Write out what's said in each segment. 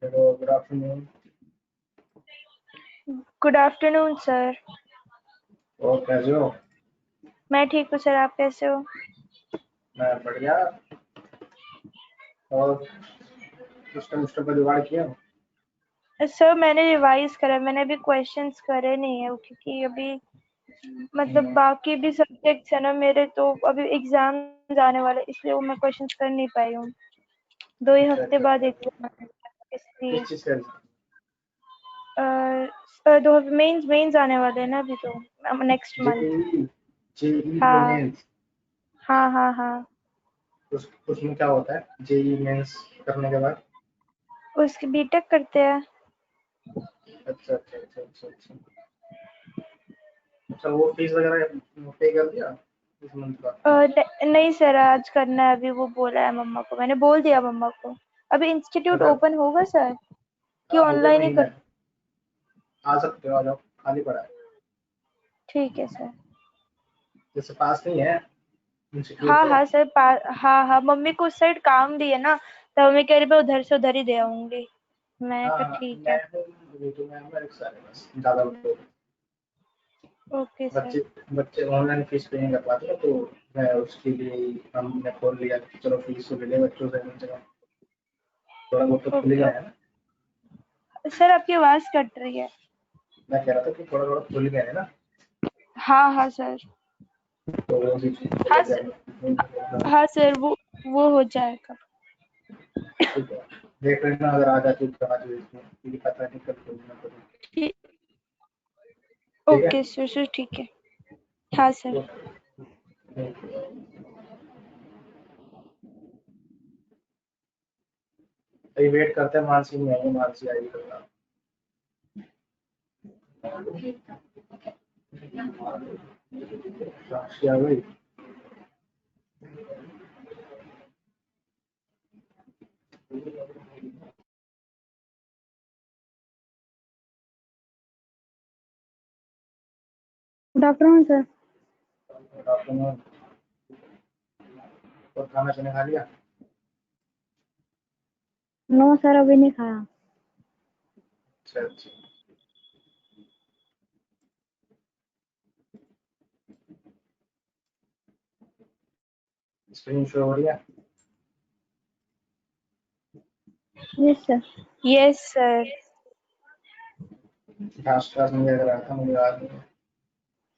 Hello, good afternoon. Good afternoon sir. और कैसे हो? मैं ठीक हूँ सर, आप कैसे हो? मैं बढ़िया। और सिस्टम सिस्टम का जुगाड़ किया? सर मैंने रिवाइज करा, मैंने अभी क्वेश्चंस करे नहीं है क्योंकि अभी मतलब बाकी भी सब्जेक्ट्स है ना मेरे, तो अभी एग्जाम आने वाले, इसलिए वो मैं क्वेश्चंस कर नहीं पाई हूँ। 2 ही अच्छा हफ्ते अच्छा बाद अच्छा। एग्जाम है, इसलिए किस चीज़ का एग्जाम? दो मेंस आने वाले हैं ना अभी, तो नेक्स्ट मंथ। जेई। जेई हाँ मेंस। हाँ हाँ हाँ। उसमें क्या होता है जेई मेंस करने के बाद? उसकी बीटेक करते हैं। अच्छा अच्छा अच्छा अच्छा अच्छा। अच्छा, वो फीस वगैरह पे कर दिया इस मंथ का? नहीं सर, आज करना है अभी, वो बोला है मम्मा को, मैंने बोल दिया मम्मा को। अभी इंस्टीट्यूट अच्छा। ओपन होगा सर कि हाँ, हो गया ऑनलाइन ही महीना कर? है। आ सकते हो, आ जाओ, खाली पड़ा है। ठीक है सर। जैसे पास नहीं है इंस्टीट्यूट हाँ तो। हाँ सर, हाँ हाँ, मम्मी को उस साइड काम भी है ना, तो मम्मी कह रही मैं उधर से उधर ही दे आऊंगी। मैं हाँ कहा हाँ, ठीक है। मैं हूँ। अभी तो मैं मेरे सारे बस ज़्यादा लोग। Okay sir. बच्चे बच्चे ऑनलाइन फीस पे नहीं कर पाते ना, तो मैं उसके लिए ही हमने खोल लिया कि चलो फीस तो ले ले बच्चों से कम से कम, थोड़ा बहुत तो खुल ही ओके गया है ना। ओके। सर आपकी आवाज कट रही है। मैं कह रहा था कि थोड़ा थोड़ा खुल गया है ना, हाँ हाँ सर। तो वो भी चीज़ हाँ चले सर। जाएगा। हाँ सर, वो हो जाएगा। ठीक है, देख लेना अगर आ जाती तो आ जाए इसमें, क्योंकि पता नहीं कब खोलना पड़ेगा। ठीक। ठीक है। ओके सर सर, ठीक है। हाँ सर। अभी वेट करते हैं, मानसी नहीं आएगी, मानसी आएगी तो साक्षी आ गई। Good afternoon sir. Good afternoon. और खाना पीना खा लिया? नो सर, अभी नहीं खाया। अच्छा अच्छा। स्क्रीन शो हो रही है? Yes sir. Yes sir. Fast class में लग रहा था, मुझे याद नहीं है।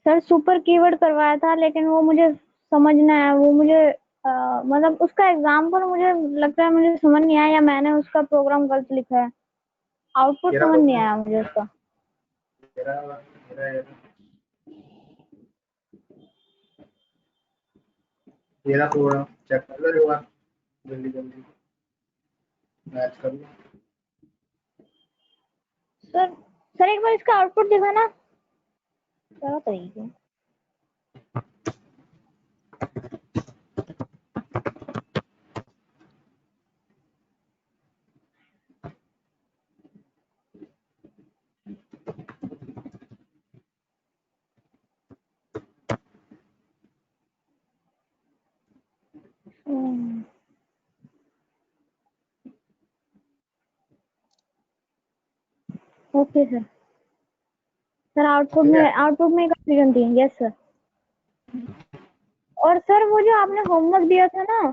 सर सुपर कीवर्ड करवाया था, लेकिन वो मुझे समझना है, वो मुझे मतलब उसका एग्जाम्पल मुझे लगता है मुझे समझ नहीं आया, या मैंने उसका प्रोग्राम गलत लिखा है। आउटपुट तेरा समझ नहीं प्रोग्राम, आया मुझे उसका। तेरा तेरा तेरा प्रोग्राम चेक कर लो एक बार, जल्दी जल्दी मैच कर लो। सर सर एक बार इसका आउटपुट दिखाना क्या तरीके। Okay sir. सर ठीक है। आउटपुट में कंफ्यूजन थी। Yes sir. और सर वो जो आपने होमवर्क दिया था ना,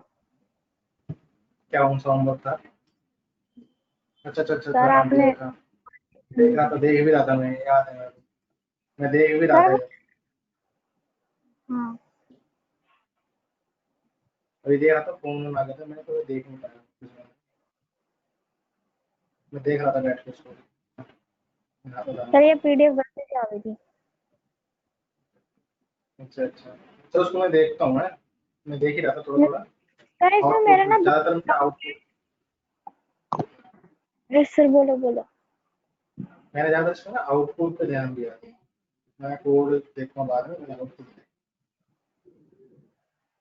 क्या कौन सा होमवर्क था? अच्छा अच्छा अच्छा अच्छा, सर हाँ दिया आपने, था। देख रहा था, देख भी रहा था, मैं याद है मेरे को। मैं देख भी रहा सर था वो, ये। हाँ अभी देख रहा था, फोन में आ गया था, मैंने तो देख नहीं पाया। मैं देख रहा था बैठ के उसको। सर ये पीडीएफ गलती से आ गई थी। अच्छा अच्छा, तो उसको मैं देखता हूँ। मैं देख ही रहा था थोड़ा थोड़ा। सर इसमें आउटपुट मेरे ना दो, ज्यादातर मैं आउटपुट, यस सर बोलो बोलो। मैंने ज्यादा इसमें ना आउटपुट पे ध्यान दिया। मैं कोड देखता हूँ बाद में, मैंने आउटपुट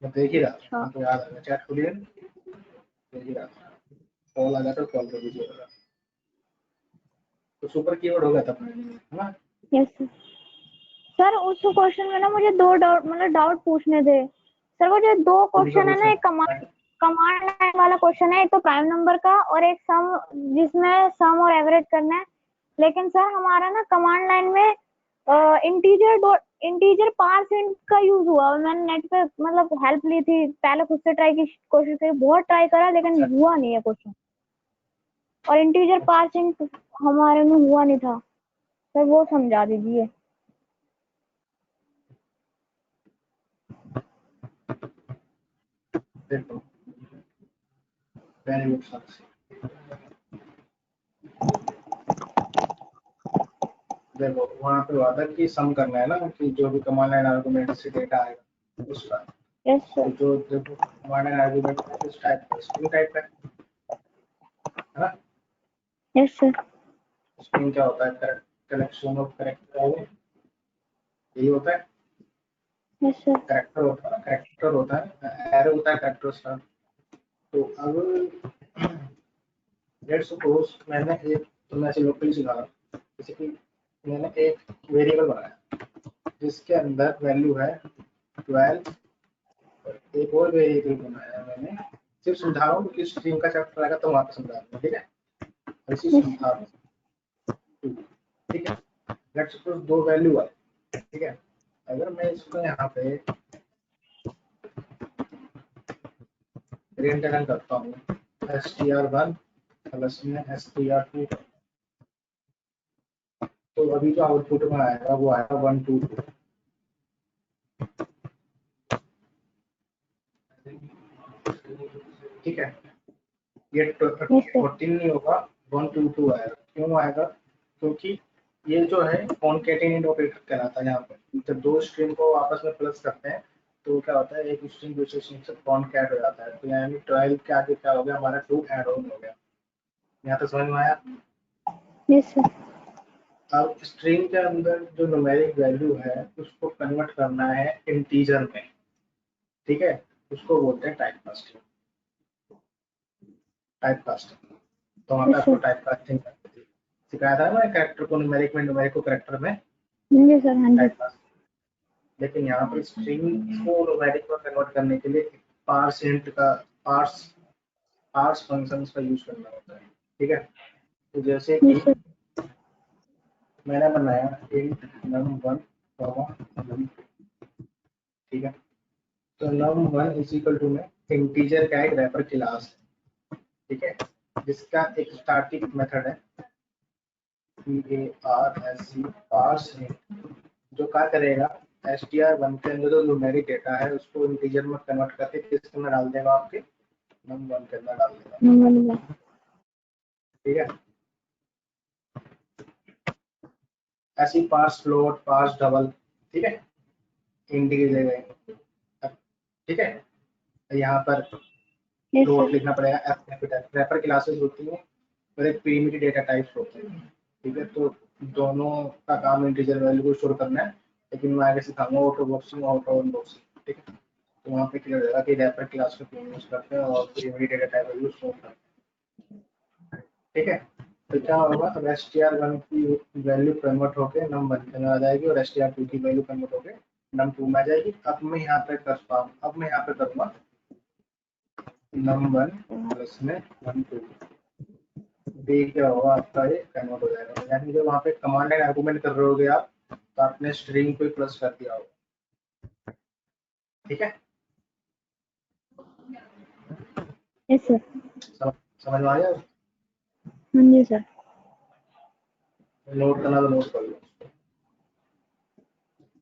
मैं देख ही रहा था, अच्छा मैं तो याद है, चैट खुली है, देख ही रहा था। कॉल आ जाता, कॉल कर दीजिए। तो सुपर कीवर्ड हो गया था अपने लिए, है ना? Yes sir. सर उस क्वेश्चन में ना मुझे दो डाउट, मतलब डाउट पूछने थे। सर वो जो दो कौन सा क्वेश्चन है ना, क्वेश्चन एक कमांड, है? कमांड लाइन वाला क्वेश्चन है, एक तो प्राइम नंबर का और एक सम, जिसमें सम और एवरेज करना है। लेकिन सर हमारा ना कमांड लाइन में इंटीजर पार्सेंट का यूज हुआ। मैंने नेट पे मतलब हेल्प ली थी, पहले खुद से ट्राई की कोशिश की, बहुत ट्राई करा लेकिन हुआ नहीं है क्वेश्चन। और इंटीजर पार्सेंट हमारे में हुआ नहीं था सर, वो समझा दीजिए। देखो, वेरी गुड साक्षी। देखो वहाँ पे हुआ था कि सम करना है ना, कि जो भी कमांड लाइन आर्गुमेंट से डेटा आएगा उसका। यस तो सर। जो देखो कमांड लाइन आर्गुमेंट किस टाइप का, स्ट्रिंग टाइप है ना। Yes sir. स्ट्रिंग क्या होता है, कलेक्शन ऑफ कैरेक्टर, यही होता है। Yes sir. कैरेक्टर होता है, कैरेक्टर होता है, एरे होता है कैरेक्टर्स का। तो अब लेट्स सपोज मैंने एक, तो मैं ऐसे लोकली सिखा रहा हूँ, जैसे कि मैंने एक वेरिएबल बनाया जिसके अंदर वैल्यू है 12, एक और वेरिएबल बनाया मैंने, सिर्फ समझा रहा हूँ कि स्ट्रिंग का चैप्टर आएगा तो वहाँ पे समझा दूंगा, ठीक है। ऐसी समझा रहा हूँ, ठीक है। लेट्स सपोज दो वैल्यू है, ठीक है। अगर मैं इसको यहाँ पे प्रिंट करता हूँ str1 प्लस में str2, तो अभी जो आउटपुट में आएगा वो आएगा 1 2 2, ठीक है। ये 14 नहीं होगा, 1 2 2 आएगा। क्यों आएगा? क्योंकि ये जो है कॉनकैटिनेट ऑपरेटर कहलाता है। यहाँ पे जब दो स्ट्रिंग को आपस में प्लस करते हैं तो क्या होता है, एक स्ट्रिंग दूसरे स्ट्रिंग से कॉनकैट हो जाता है। तो यानी 12 के आगे क्या हो गया, हमारा 2 ऐड ऑन हो गया। यहाँ तक समझ में आया? Yes sir. अब स्ट्रिंग के अंदर जो न्यूमेरिक वैल्यू है उसको कन्वर्ट करना है इंटीजर में, ठीक है। उसको बोलते हैं टाइप कास्टिंग। टाइप कास्टिंग, तो वहाँ पे यस आपको सर। टाइप कास्टिंग सिखाया था ना, कैरेक्टर को न्यूमेरिक में, न्यूमेरिक को कैरेक्टर में, जी सर। हाँ जी। Type casting. लेकिन यहाँ पर स्ट्रिंग को न्यूमेरिक में कन्वर्ट करने के लिए पार्सेंट का पार्स फंक्शंस का यूज करना होता है, ठीक है। तो जैसे कि यस सर। मैंने बनाया int num1 num2, ठीक है। तो num1 इज इक्वल टू में इंटीजर का एक रैपर क्लास है, ठीक है, जिसका एक स्टैटिक मेथड है parse, जो क्या करेगा, str1 के अंदर जो न्यूमेरिक डेटा है उसको इंटीजर में कन्वर्ट करके किसके में डाल देगा, आपके num1 के अंदर डाल देगा, ठीक है। ऐसी पार्स फ्लोट, पार्स डबल, ठीक है, इंटीजर, ठीक है। यहाँ पर यस फ्लोट सर। लिखना पड़ेगा, एफ कैपिटल। रैपर क्लासेस होती हैं और एक प्रीमिटिव डेटा टाइप्स होते हैं, ठीक है। तो दोनों का काम इंटीजर वैल्यू को स्टोर करना है, लेकिन मैं आगे सिखाऊंगा ऑटो बॉक्सिंग, ऑटो अनबॉक्सिंग, ठीक है। तो वहाँ पे क्लियर हो जाएगा कि रैपर क्लास को यूज करते हैं और primitive data type value store करते हैं, ठीक है। तो क्या होगा, अब str1 की वैल्यू कन्वर्ट होकर num1 में आ जाएगी और str2 की वैल्यू कन्वर्ट होकर num2 में आ जाएगी। अब मैं यहाँ पे करता हूँ, अब मैं यहाँ पे करूँगा num1 प्लस में 1 2, बी क्या होगा आपका, ये कन्वर्ट हो जाएगा। यानी जब वहाँ पे कमांड लाइन आर्गुमेंट कर रहे होगे आप, तो आपने स्ट्रिंग को प्लस कर दिया होगा, ठीक है। Yes sir. समझ में आ गया? हाँ जी सर। नोट करना तो नोट कर लो,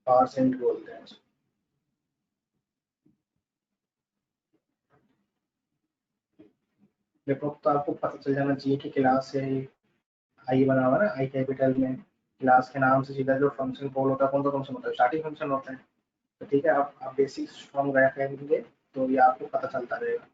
पार्सेंट बोलते हैं इसको। देखो तो आपको पता चल जाना चाहिए कि क्लास से आई बना हुआ ना, आई कैपिटल में, क्लास के नाम से सीधा जो फंक्शन कॉल होता है कौन सा फंक्शन होता है, स्टार्टिंग फंक्शन होता है। तो ठीक है, आप बेसिक स्ट्रॉन्ग रखेंगे तो ये आपको पता चलता रहेगा।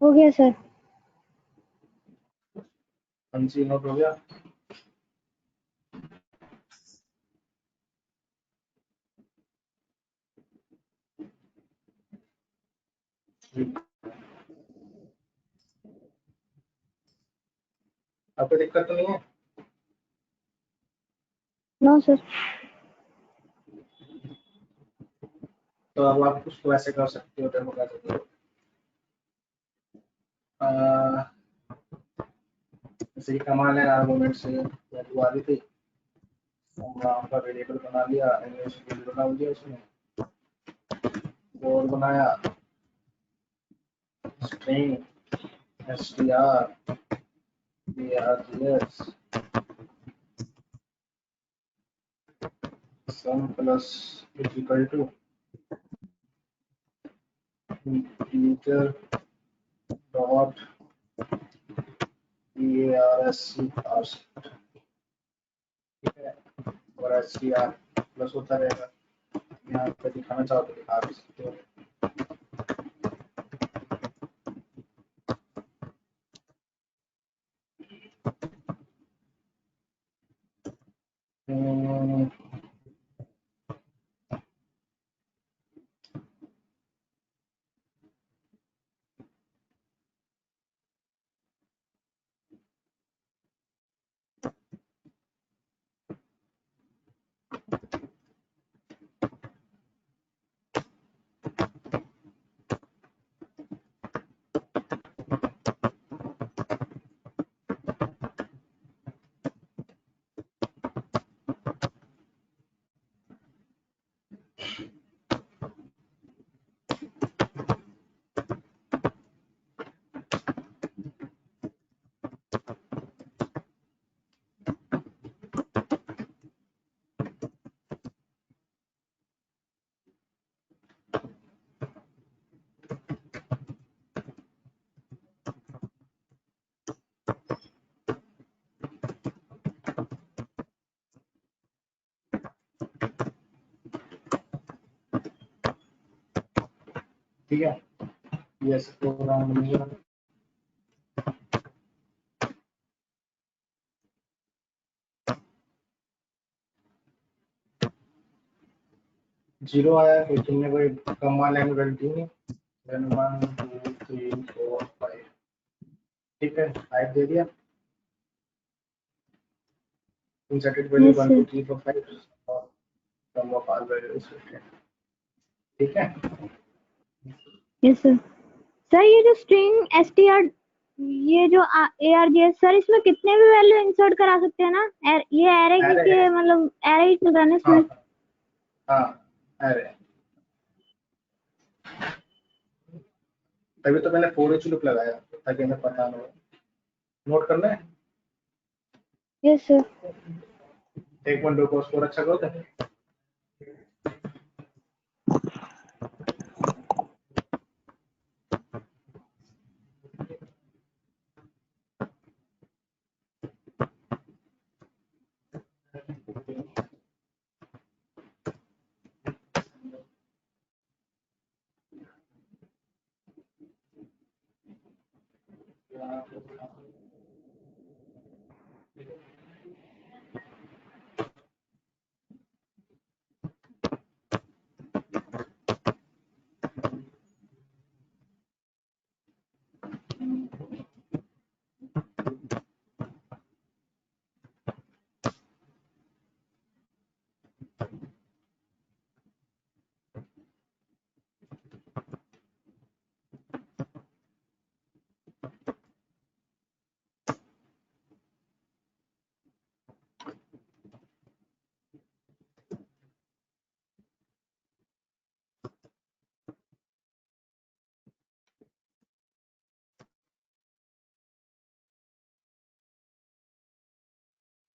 हो गया सर। अंशी नोट हो गया। अब कोई दिक्कत तो नहीं है? No sir. तो अब आप उसको ऐसे कर सकते हो, डेमो कर सकते हो। जैसे कि कमांड है आर्गुमेंट से वैल्यू आ रही थी, वहाँ पर वेरिएबल बना लिया, इंग्लिश वेरिएबल बना दिया, उसमें कोड बनाया, string str args sum plus is equal to integer dot ars, ठीक है, और str प्लस होता रहेगा। यहाँ पे दिखाना चाहो तो दिखा भी सकते हो। ठीक है, ये प्रोग्राम बनेगा। जीरो आया है, तुमने कोई कमांड लाइन गलती नहीं। देन 1 2 3 4 5, ठीक है, टाइप दे दिया। Inserted value yes 1 2 sir. 3 4 5 और सम ऑफ ऑल वैल्यूज, ठीक है। Yes sir. सर ये जो स्ट्रिंग str, ये जो args सर, इसमें कितने भी वैल्यू इंसर्ट करा सकते हैं ना? ये एरे अरे के मतलब एरे ही चल रहा है ना हाँ इसमें? हाँ, अरे तभी तो मैंने फोर एच लुक लगाया ताकि हमें पता ना हो। नोट करना है। Yes sir. एक मिनट रुको, स्कोर अच्छा करो तो।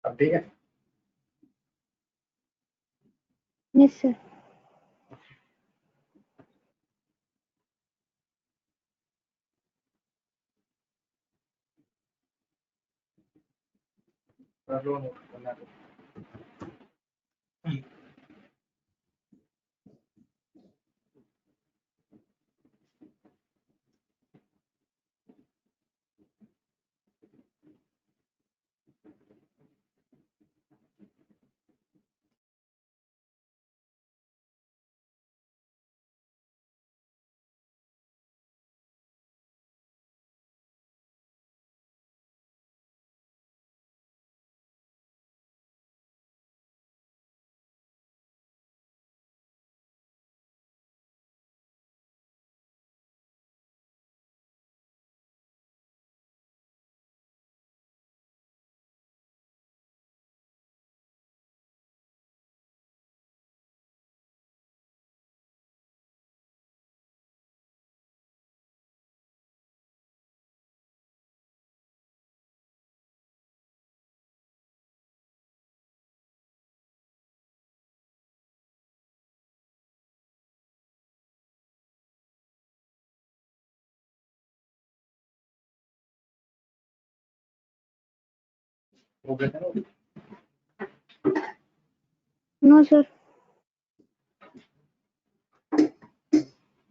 अब ठीक है। Yes sir. कर लो नोट करना है तो। हो गया था ना? No sir.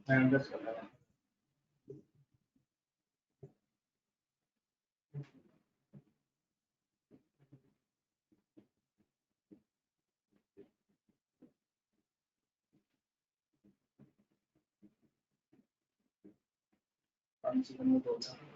मैं अंडरस्टैंड कर रहा हूँ। पाँच सेकंड में बोलता हूँ।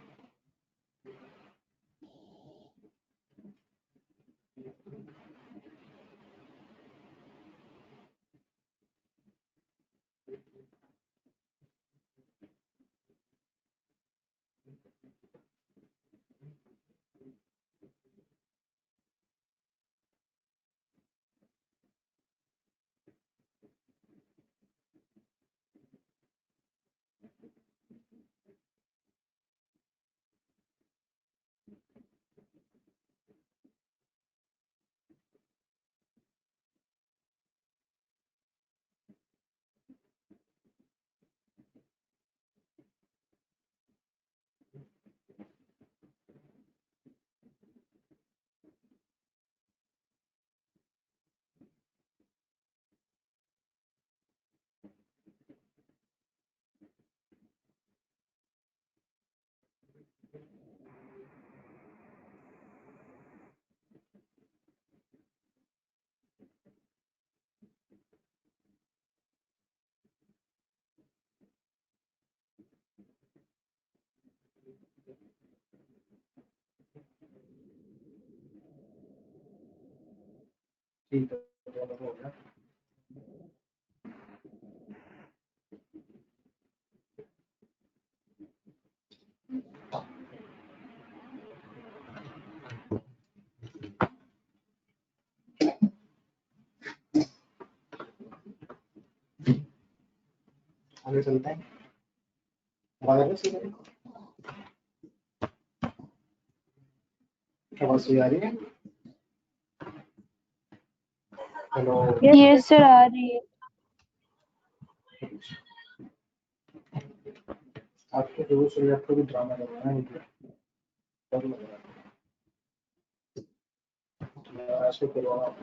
ठीक है, दोनों हो गया। आगे चलते हैं। आवाज आ रही है सीधे? आवाज सही आ रही है? हेलो। यस सर, आ रही है। आपके दोस्त और आपको भी ड्रामा करवाना है क्या? डर लग रहा है। ऐसे करवाओ।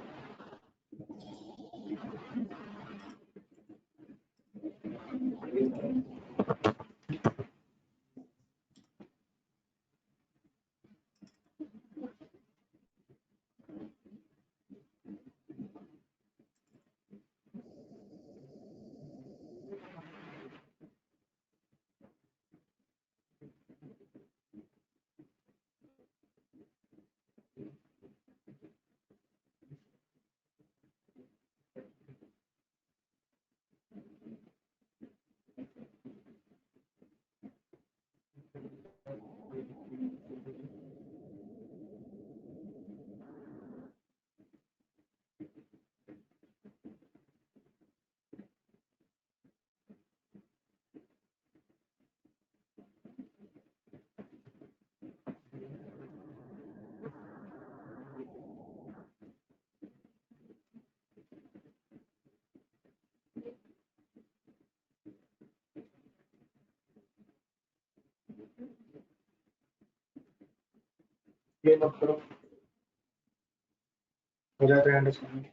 ये मत करो। हो जाता है अंडरस्टैंडिंग।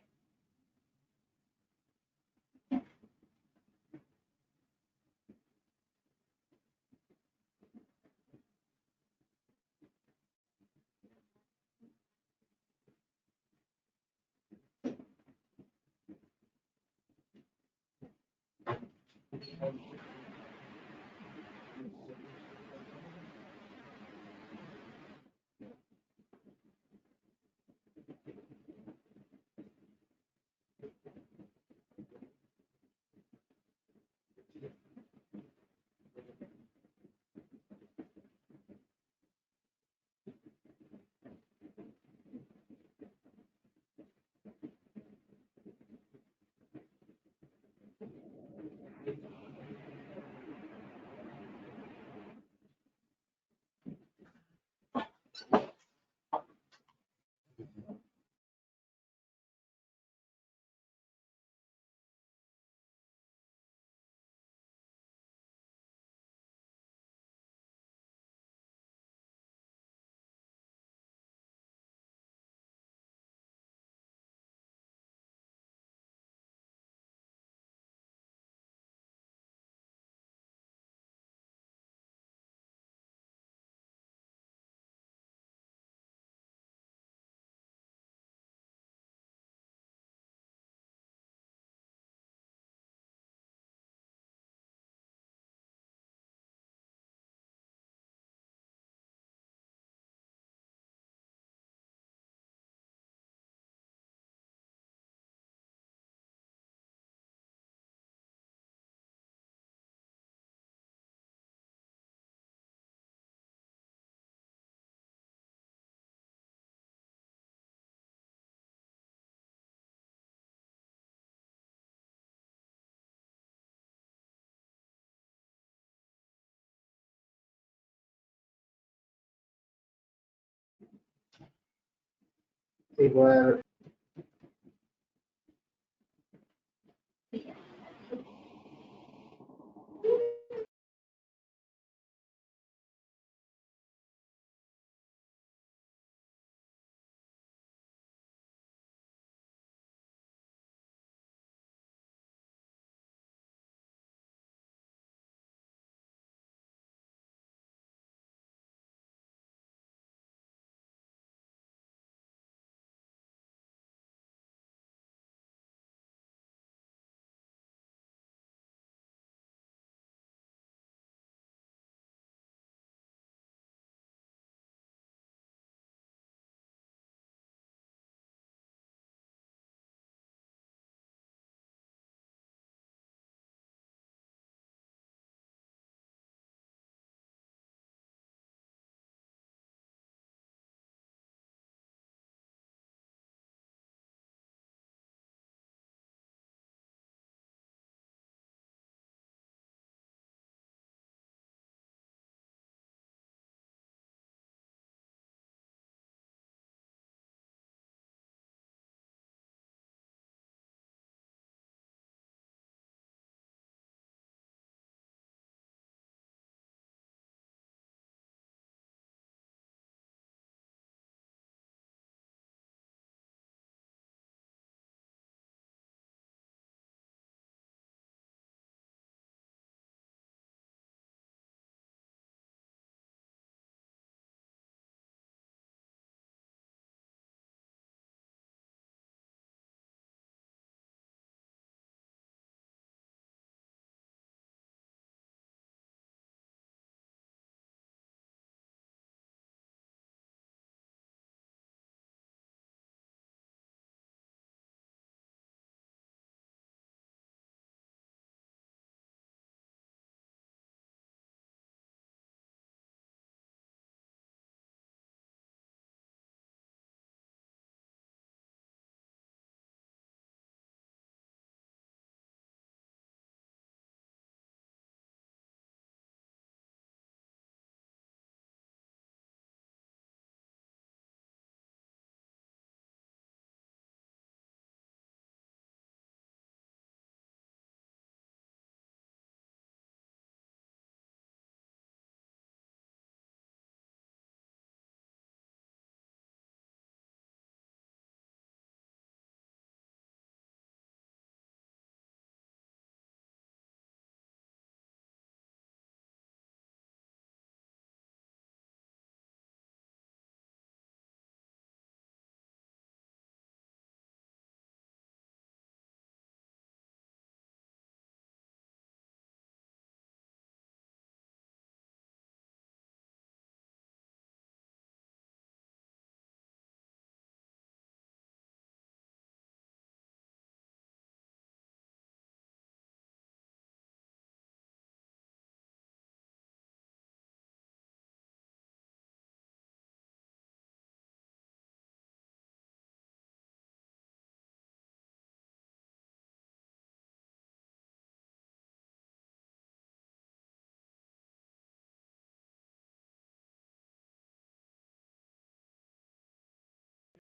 एक बार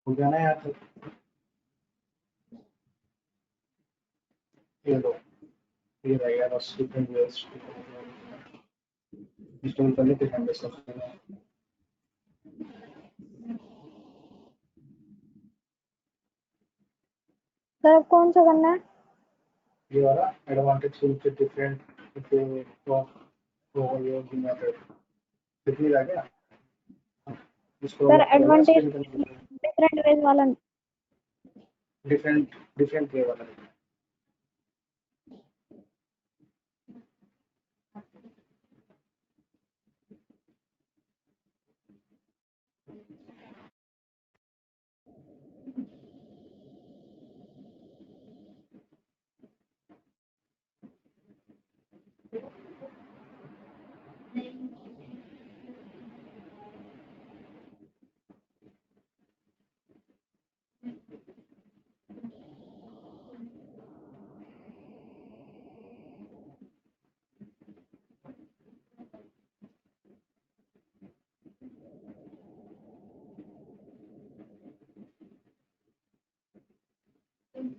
हो गया ना यार, ये लो, ये रहेगा बस डिफरेंट वेज इंस्टॉल करने के टाइम पे। सर अब कौन सा करना है? ये वाला advantage with different overview of the method कितनी आ गया इसको sir advantage different different ways वाला डिफरेंट वे वाला।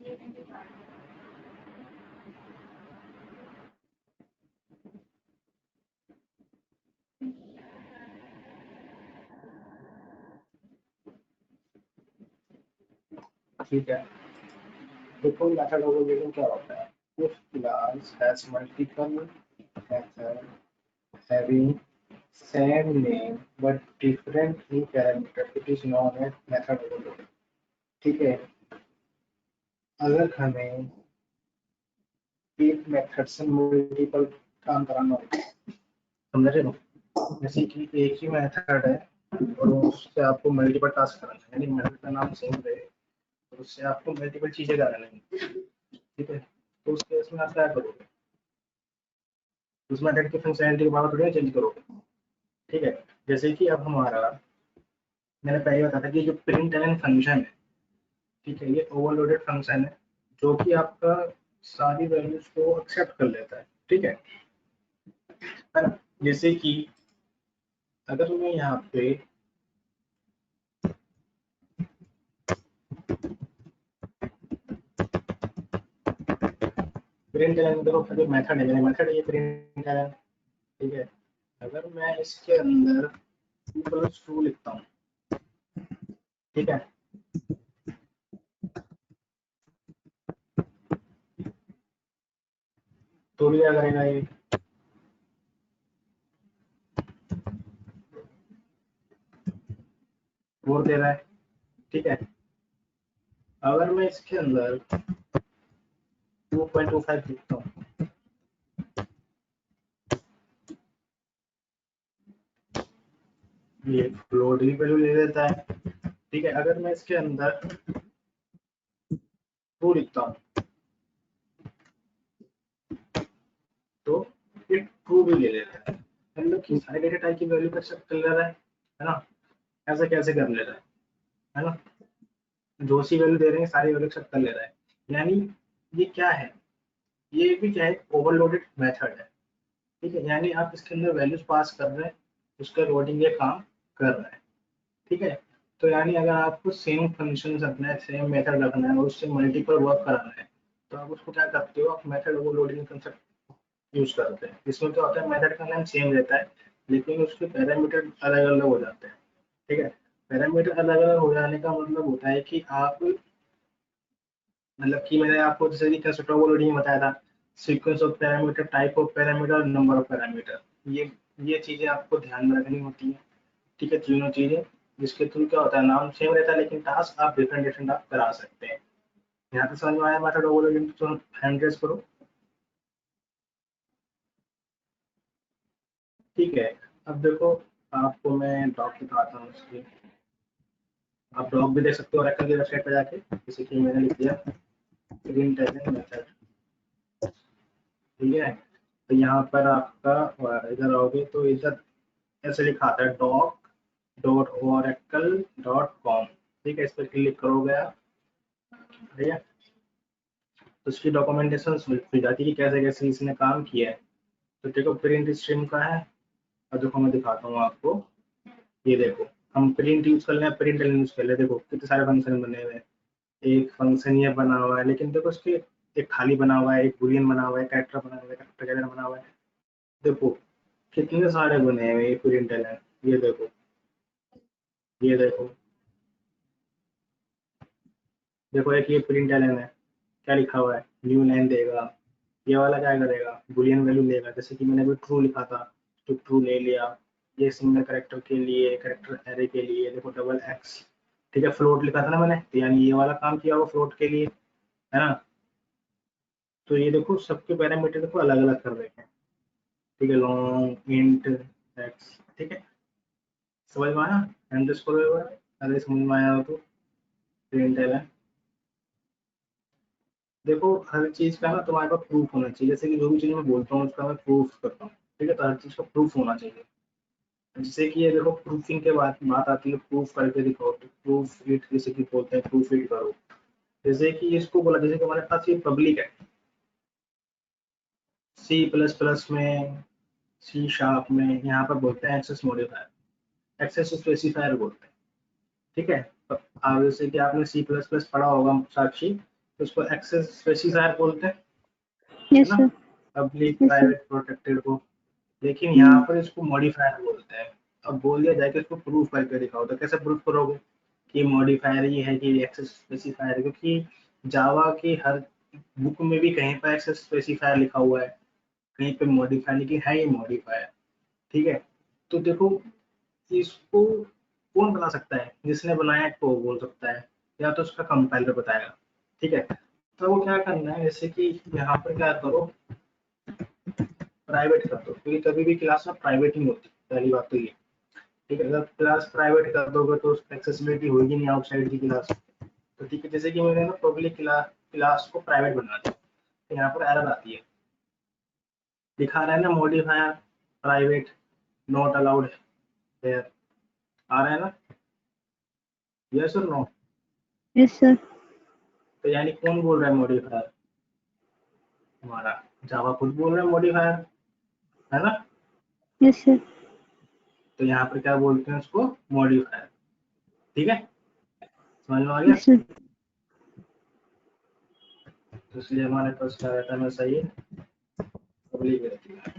ठीक है, देखो मेथडोलॉजी क्या होता है। If class has multiple method having same name but different in parameter, it is known as method overloading। ठीक है, अगर हमें एक मेथड से मल्टीपल काम कराना होता है, समझ रहे हो, जैसे कि एक ही मेथड है और उससे आपको मल्टीपल टास्क कराना है, यानी मेथड का नाम सेम रहे तो उससे आपको मल्टीपल चीजें करानी है। ठीक है, तो उस केस में आप क्या करोगे, उस मेथड की फंक्शनैलिटी के बाद थोड़ी चेंज करोगे। ठीक है, जैसे कि अब हमारा, मैंने पहले बताया था कि जो प्रिंट एलन फंक्शन है, ठीक है, ये ओवरलोडेड फंक्शन है जो कि आपका सारी वैल्यूज को एक्सेप्ट कर लेता है। ठीक है ना, जैसे कि अगर मैं यहाँ पे प्रिंट एलन देखो, जो मेथड है, मेरा मेथड ये प्रिंट एलन। ठीक है, अगर मैं इसके अंदर 2+2 लिखता हूँ, ठीक है, तो भी क्या करेगा ये, फोर दे रहा है। ठीक है, अगर मैं इसके अंदर 2.25 लिखता हूँ, ये फ्लोट की वैल्यू ले लेता है। ठीक है, अगर मैं इसके अंदर 2 लिखता हूँ तो ये ट्रू भी ले लेता है। मतलब कि सारे डेटा टाइप की वैल्यू का एक्सेप्ट कर ले रहा है ना, ऐसे कैसे कर ले रहा है ना, जो सी वैल्यू दे रहे हैं सारी वैल्यू एक्सेप्ट कर ले रहा है। यानी ये क्या है, ये भी क्या है, ओवरलोडेड मेथड है। ठीक है, यानी आप इसके अंदर वैल्यूज पास कर रहे हैं, उसका लोडिंग ये काम कर रहा है। ठीक है, तो यानी अगर आपको सेम फंक्शन रखना है, सेम मेथड रखना है और उससे मल्टीपल वर्क कराना है, तो आप उसको क्या करते हो, आप मेथड ओवरलोडिंग कंसेप्ट यूज करते हैं। इसमें क्या होता है, मेथड का नाम सेम रहता है लेकिन उसके पैरामीटर अलग अलग हो जाते हैं। ठीक है, पैरामीटर अलग अलग हो जाने का मतलब होता है कि आप, मतलब कि मैंने आपको जैसे कि कंसेप्ट ओवरलोडिंग बताया था, sequence of parameter, type of parameter, number of parameter, ये चीजें आपको ध्यान में रखनी होती है। ठीक है, तीनों चीजें, जिसके थ्रू क्या होता है, नाम सेम रहता है लेकिन टास्क आप डिफरेंट डिफरेंट आप करा सकते हैं। यहाँ पे समझ में आया मेथड ओवरलोडिंग, तो हैंड रेस करो। ठीक है, अब देखो, आपको मैं डॉक दिखाता हूँ उसकी, आप डॉक भी देख सकते हो ओरेकल की वेबसाइट पर जाके, जैसे कि मैंने लिख दिया प्रिंट एलन मेथड। ठीक है, तो यहाँ पर आपका इधर आओगे तो इधर ऐसे लिखा आता है doc.oracle.com। ठीक है, इस पर क्लिक करोगे आप। ठीक है, तो उसकी डॉक्यूमेंटेशन मिल जाती है कि कैसे कैसे इसने काम किया है। तो देखो प्रिंट स्ट्रीम का है, और देखो मैं दिखाता हूँ आपको, ये देखो, हम प्रिंट यूज कर लें, प्रिंट यूज कर ले, देखो कितने सारे फंक्शन बने हुए हैं। एक फंक्शन ये बना हुआ है लेकिन देखो उसके एक खाली बना हुआ है, एक बुलियन बना हुआ है, कैरेक्टर बना हुआ है, कैरेक्टर वगैरह बना हुआ है। देखो कितने सारे बने हुए हैं प्रिंट एलन, ये देखो, ये देखो, देखो एक ये प्रिंट एलन है, क्या लिखा हुआ है, न्यू लाइन देगा। ये वाला क्या करेगा, बुलियन वैल्यू लेगा, जैसे कि मैंने अभी ट्रू लिखा था तो ट्रू ले लिया। ये सिंगल करेक्टर के लिए, करेक्टर एरे के लिए देखो डबल एक्स। ठीक है, फ्लोट लिखा था ना मैंने, तो यानी ये वाला काम किया होगा फ्लोट के लिए, है ना। तो ये देखो सबके पैरामीटर को अलग अलग कर रखे हैं। ठीक है, लॉन्ग इंट एक्स। ठीक है, समझ में आया, अंडरस्कोर होगा, अगर समझ में आया हो तो प्रिंट एलन। देखो हर चीज का ना तुम्हारे पास प्रूफ होना चाहिए, जैसे कि जो भी चीज मैं बोलता हूँ उसका मैं प्रूफ करता हूँ। ठीक है, तो हर चीज का प्रूफ होना चाहिए। जैसे कि ये देखो प्रूफिंग के बाद बात आती है, प्रूफ करके दिखाओ, तो प्रूफ इट जैसे कि बोलते हैं, प्रूफ इट करो। जैसे कि इसको बोला, जैसे कि हमारे पास ये पब्लिक है, सी प्लस प्लस में, सी शार्प में, यहाँ पर बोलते हैं एक्सेस मॉडिफायर, एक्सेस स्पेसिफायर बोलते हैं। ठीक है, तो जैसे कि आपने सी प्लस प्लस पढ़ा होगा साक्षी, उसको एक्सेस स्पेसिफायर बोलते हैं, यस है ना, sir. Public yes sir. Private protected को। लेकिन यहाँ पर इसको मॉडिफायर बोलते हैं। अब बोल दिया जाए कि इसको प्रूफ करके दिखाओ, तो कैसे प्रूफ करोगे कि मॉडिफायर ही है कि एक्सेस स्पेसिफायर है? क्योंकि जावा की हर बुक में भी कहीं पर एक्सेस स्पेसिफायर लिखा हुआ है, कहीं पे मॉडिफायर, लेकिन है ये मॉडिफायर। ठीक है, तो देखो इसको कौन बता सकता है? जिसने बनाया तो वो बोल सकता है, या तो उसका कंपाइलर बताएगा। ठीक है, तो वो क्या करना है, जैसे कि यहाँ पर क्या करो, प्राइवेट कर दो, क्योंकि कभी भी क्लास में प्राइवेट नहीं होती, पहली बात तो ये। ठीक है, अगर क्लास प्राइवेट कर दोगे तो उसकी एक्सेसिबिलिटी होगी नहीं आउटसाइड की क्लास। तो ठीक है, जैसे कि मैंने ना पब्लिक क्लास को प्राइवेट बना दिया, तो यहाँ पर एरर आती है, दिखा रहा है ना मॉडिफायर प्राइवेट नॉट अलाउड है, आ रहा है ना, यस और नो? Yes sir. तो यानी कौन बोल रहा है मॉडिफायर? हमारा जावा खुद बोल रहा है मॉडिफायर, है ना। Yes sir. तो यहाँ पर क्या बोलते हैं उसको? मॉडिफायर। ठीक है, समझ में आ गया? Yes sir. तो इसलिए हमारे पास क्या रहता है, सही है, पब्लिक रहती है।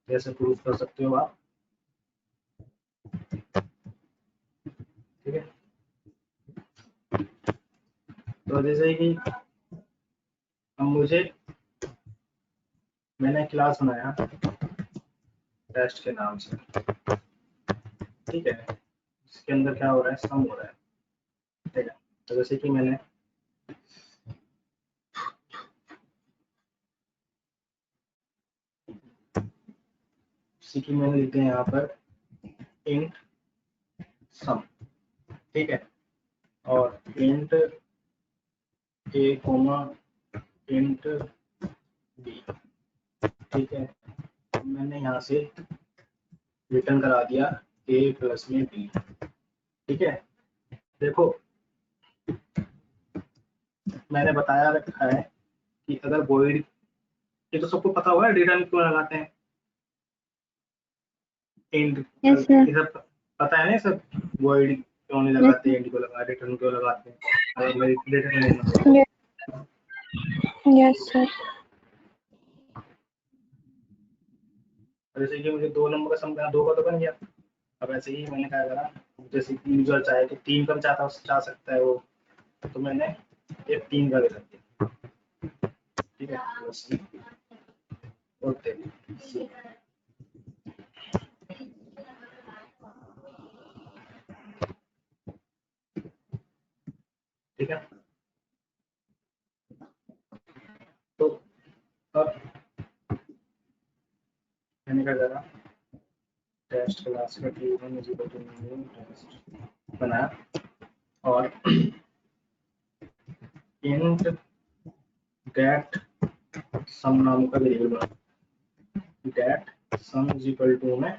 कैसे प्रूफ कर सकते हो आप? ठीक है, तो जैसे कि अब मैंने क्लास बनाया टेस्ट के नाम से। ठीक है, इसके अंदर क्या हो रहा है, सम हो रहा है। ठीक है, तो जैसे कि मैंने लिख दिया यहाँ पर इंट सम। ठीक है, और इंट ए कोमा इंट बी। ठीक है, मैंने यहाँ से रिटर्न करा दिया ए प्लस में बी। ठीक है, देखो मैंने बताया रखा है कि अगर वॉइड, ये तो सबको पता होगा रिटर्न क्यों लगाते हैं, इंड, यस सर। ये सब पता है ना, ये सब वॉइड क्यों नहीं यस लगाते, इंड क्यों लगा, रिटर्न क्यों लगाते हैं, अगर मेरी रिटर्न लेना हो तो। Yes sir. जैसे कि मुझे 2 नंबर का सम करना, 2 का तो बन गया। अब ऐसे ही मैंने क्या करा, जैसे कि यूजर चाहे तो 3 का चाह सकता है वो, तो मैंने ये 3 का ले दिया। ठीक है, बस ओके। ठीक है, तो अब मैंने क्या करा, टेस्ट क्लास का T1 is equal to new test बनाया, और इंट गेट सम नाम का वेरिएबल बना, get sum is equal to में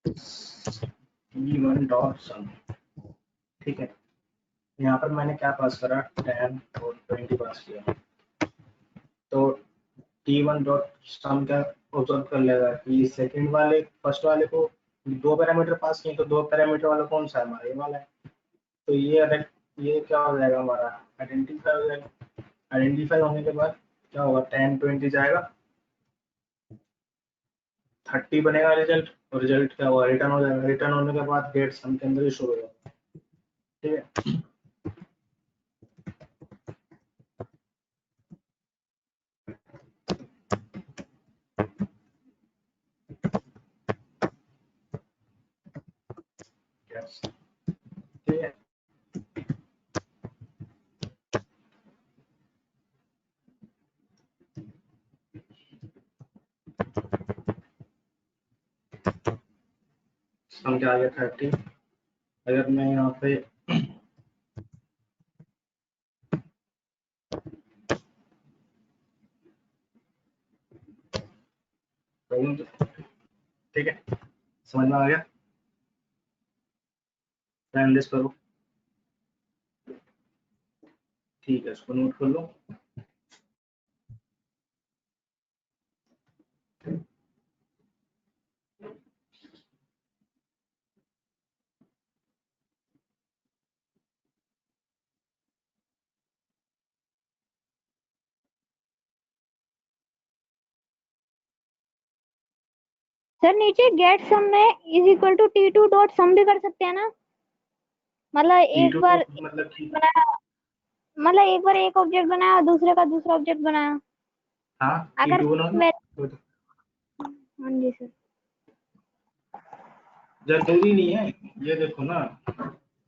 टी1 डॉट सम। ठीक है, यहाँ पर मैंने क्या पास करा, 10 और 20 पास किया। तो टी1 डॉट सम का ऑब्जर्व कर लेगा कि सेकंड वाले फर्स्ट वाले को 2 पैरामीटर पास किए, तो 2 पैरामीटर वाला कौन सा है, हमारा ये वाला है। तो ये क्या हो जाएगा, हमारा आइडेंटिफाई हो जाएगा। आइडेंटिफाई होने के बाद क्या होगा, 10 20 जाएगा, 30 बनेगा रिजल्ट, और रिजल्ट क्या होगा, रिटर्न हो जाएगा। रिटर्न होने के बाद डेट सम के अंदर ही शो हो जाएगा। ठीक है, ठीक है, सम क्या आ गया 30। अगर मैं यहाँ पे ठीक है, समझ में आ गया, ध्यान दिस करो। ठीक है, इसको नोट कर लो। सर नीचे गेट सम में is equal to T2 dot sum भी कर सकते हैं ना? मतलब एक T2 बार मतलब कि बनाया, मतलब एक बार एक ऑब्जेक्ट बनाया और दूसरे का दूसरा ऑब्जेक्ट बनाया। हाँ अगर T2 बना लो। मैं, हाँ जी सर। जरूरी नहीं है, ये देखो ना,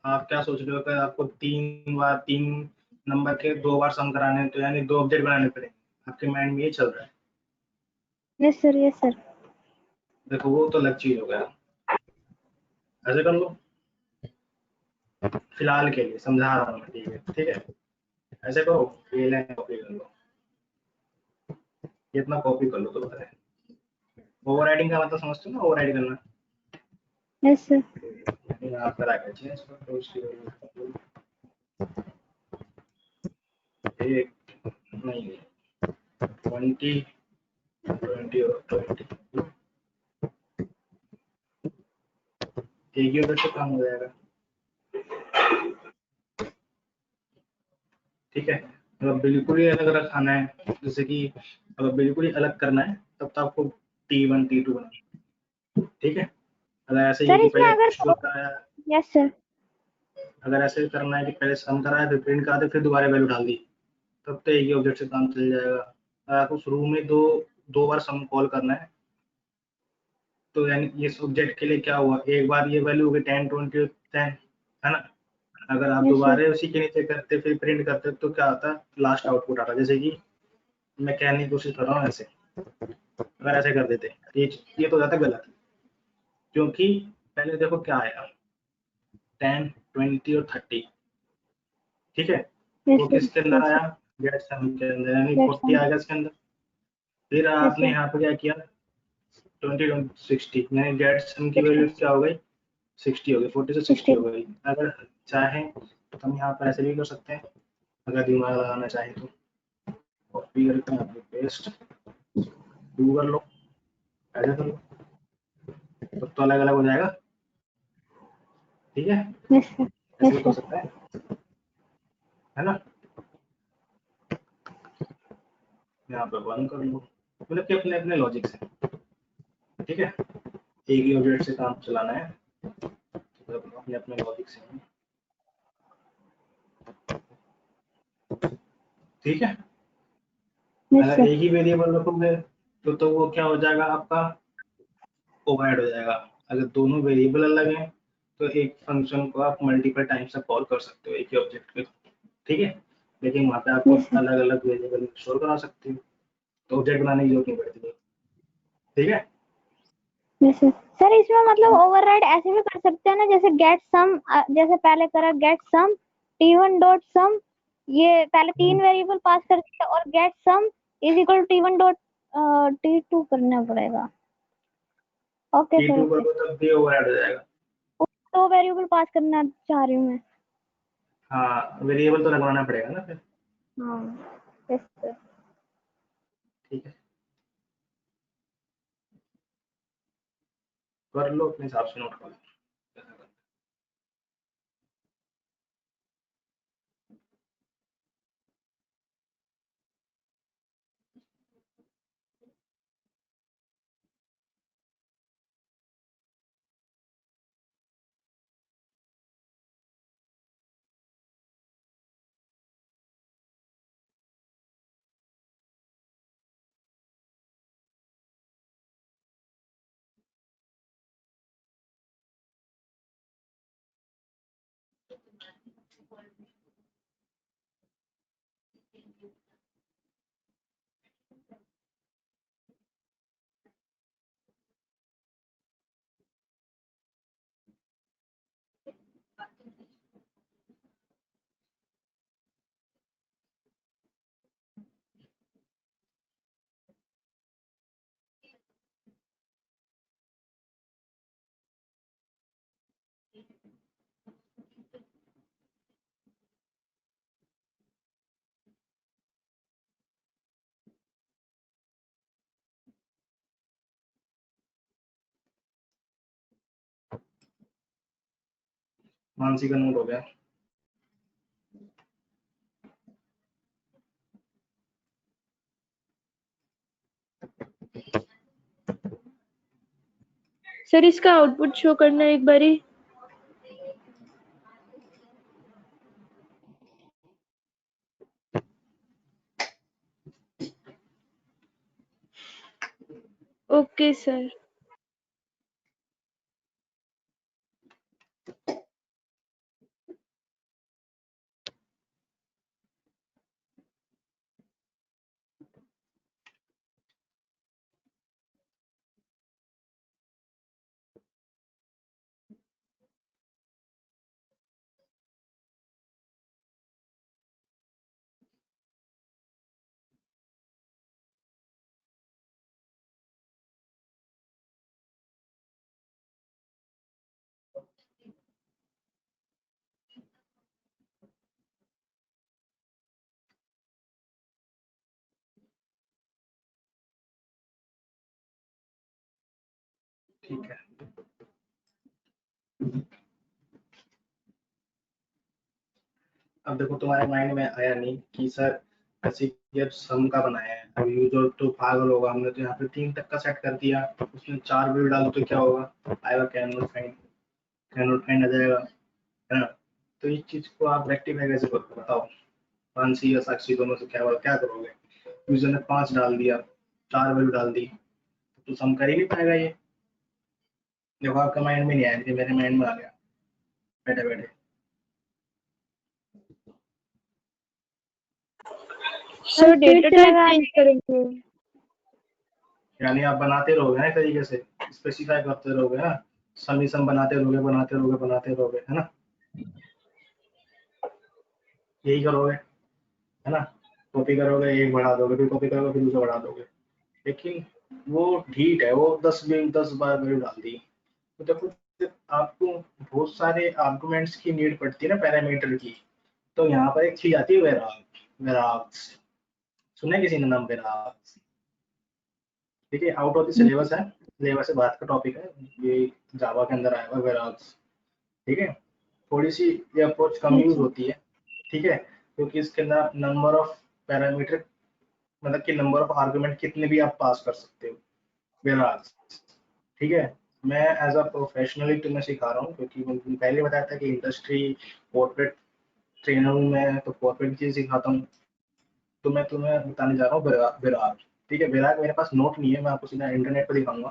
आप क्या सोच रहे हो कि आपको 3 नंबर के 2 बार सम कराने हैं, तो यानी 2 ऑब्जेक्ट बनाने पड़ेंगे, आपके माइंड में ये चल रहा है। Yes sir, yes sir. देखो वो तो अलग चीज हो गया, ऐसे कर लो, फिलहाल के लिए समझा रहा हूँ मैं, ठीक है ठीक है। ऐसे करो, ये लाइन कॉपी कर लो, ये इतना कॉपी कर लो तो बता। ओवर राइडिंग का मतलब समझते हो ना, ओवर राइड करना। Yes sir. यहाँ पर आ गया चेंज करो उसकी एक नहीं 20 20 और 20 एक ही उधर से काम हो जाएगा, ठीक है। अगर बिल्कुल ही अलग रखाना है, जैसे कि अगर बिल्कुल ही अलग करना है, तब तो आपको T1 T2 बनाना, ठीक है। अगर ऐसे ही सर कि इसमें पहले अगर शुरू कराया, यस सर। अगर ऐसे करना है कि पहले सम कराया फिर प्रिंट करा दे फिर दोबारा वैल्यू डाल दी, तब तो एक ही ऑब्जेक्ट से काम चल जाएगा। अगर आपको शुरू में दो दो बार सम कॉल करना है, तो यानी ये सब्जेक्ट के लिए क्या हुआ, एक बार ये वैल्यू हो गई 10 20 10, है ना। अगर आप यस सर। दोबारा उसी के नीचे करते फिर प्रिंट करते तो क्या आता, लास्ट आउटपुट आता। जैसे कि मैं कहने की कोशिश कर रहा हूँ ऐसे, अगर ऐसे कर देते ये तो जाता गलत, क्योंकि पहले देखो क्या आया 10 20 और 30, ठीक है। यस वो सर। किसके अंदर यस आया, सर। गेट सम के अंदर, यानी गेट 40 सम। आएगा इसके अंदर। फिर यस आपने सर। यहाँ पे क्या किया 20 60, यानी गेट सम की वैल्यू क्या हो गई 60 हो गई, 40 से 60 60। हो गई। अगर चाहें तो हम यहाँ पर ऐसे भी कर सकते हैं, अगर दिमाग लगाना चाहें तो। कॉपी करके यहाँ पे पेस्ट डू कर लो, ऐसे कर लो, तब तो अलग अलग हो जाएगा, ठीक है। Yes sir. ऐसे यस भी तो हो सर। सकता है ना। यहाँ पे वन कर लो, मतलब कि अपने अपने लॉजिक से, ठीक है। एक ही ऑब्जेक्ट से काम चलाना है, तो अपने अपने लॉजिक से, ठीक है। यस अगर सर। एक ही वेरिएबल रखोगे तो वो क्या हो जाएगा आपका, ओवरराइड हो जाएगा। अगर दोनों वेरिएबल अलग हैं तो एक फंक्शन को आप मल्टीपल टाइम से कॉल कर सकते हो एक ही ऑब्जेक्ट पे, ठीक है। लेकिन वहाँ पे आपको यस सर। अलग अलग वेरिएबल स्टोर करा सकते हो, तो ऑब्जेक्ट बनाने की जरूरत नहीं पड़ती है, ठीक है। Yes sir. सर इसमें मतलब ओवरराइड ऐसे भी कर सकते हैं ना, जैसे गेट सम, जैसे पहले करा गेट सम T1 डॉट सम, ये पहले 3 वेरिएबल पास कर दिया, और get sum is equal to T1 dot T2 करना पड़ेगा। Okay sir, T2 okay. करो तब भी ओवरराइड हो जाएगा। 2 वेरिएबल पास करना चाह रही हूँ मैं। हाँ वेरिएबल तो लगवाना पड़ेगा ना फिर, हाँ। Yes sir. ठीक है। कर लो अपने हिसाब से, नोट कर लो। मानसी का नोट हो गया। सर इसका आउटपुट शो करना एक बारी। Okay sir. ठीक है, अब देखो तुम्हारे माइंड में आया नहीं कि सर ऐसे ये सम का बनाया है। अब ये जो तो पागल होगा, हमने तो यहाँ पे 3 तक का सेट कर दिया, उसमें 4 भी डालो तो क्या होगा, आएगा कैन नॉट फाइंड आ जाएगा, है ना। तो इस चीज को आप रेक्टिफाई कैसे करोगे बताओ। मानसी या साक्षी दोनों से क्या करोगे। यूजर ने 5 डाल दिया, 4 वैल्यू डाल दी, तो सम कर ही नहीं पाएगा ये। देखो आपका माइंड में नहीं आया, लेकिन मेरे माइंड में आ गया बैठे बैठे। सर डेटा टाइप चेंज करेंगे। यानी आप बनाते रहोगे ना तरीके से, स्पेसिफाई करते रहोगे ना, सम बनाते रहोगे, है ना, यही करोगे, है ना। कॉपी करोगे, एक बढ़ा दोगे, फिर कॉपी करोगे, फिर दूसरा बढ़ा दोगे। लेकिन वो ढीठ है, वो 10 बार वैल्यू डाल दी। तो देखो, आपको बहुत सारे आर्गुमेंट्स की नीड पड़ती है ना पैरामीटर की। तो यहाँ पर एक चीज आती है वेराक्स, सुना है किसी ने नाम वेराक्स। ठीक है, आउट ऑफ द सिलेबस है, सिलेबस से बात का टॉपिक है, ये जावा के अंदर आएगा वेराक्स। ठीक है, थोड़ी सी ये अप्रोच कम यूज होती है, ठीक है, क्योंकि इसके अंदर नंबर ऑफ पैरामीटर, मतलब कि नंबर ऑफ आर्गुमेंट कितने भी आप पास कर सकते हो वेराक्स। ठीक है, मैं एज अ प्रोफेशनली तुम्हें सिखा रहा हूँ, क्योंकि मैंने पहले बताया था कि इंडस्ट्री कॉर्पोरेट ट्रेनर हूँ मैं, तो कॉर्पोरेट चीज सिखाता हूँ। तो मैं तुम्हें बताने जा रहा हूँ विराग। ठीक है, विराग मेरे पास नोट नहीं है, मैं आपको सीधा इंटरनेट पर दिखाऊंगा,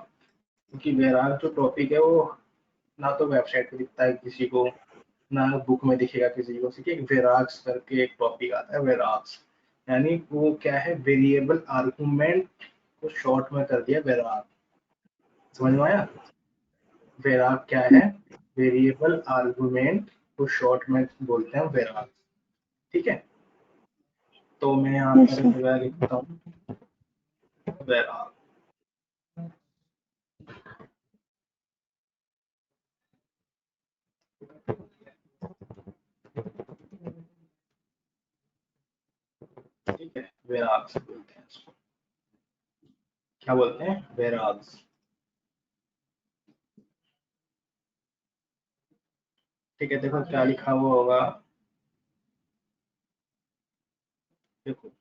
क्योंकि विराग जो टॉपिक है वो ना तो वेबसाइट पे दिखता है किसी को, ना बुक में दिखेगा किसी को। ठीक है, विराग्स करके एक टॉपिक आता है विराग्स, यानी वो क्या है, वेरिएबल आर्गुमेंट को शॉर्ट में कर दिया विराग। समझ में आया। वेराग क्या है, वेरिएबल आर्गुमेंट को शॉर्ट में बोलते हैं वेराग। ठीक है, तो मैं यहाँ पर लिखता हूँ वेराग। ठीक है, वेराग्स बोलते हैं इसको, क्या बोलते हैं, वेराग्स। ठीक है, देखो क्या लिखा हुआ होगा, देखो,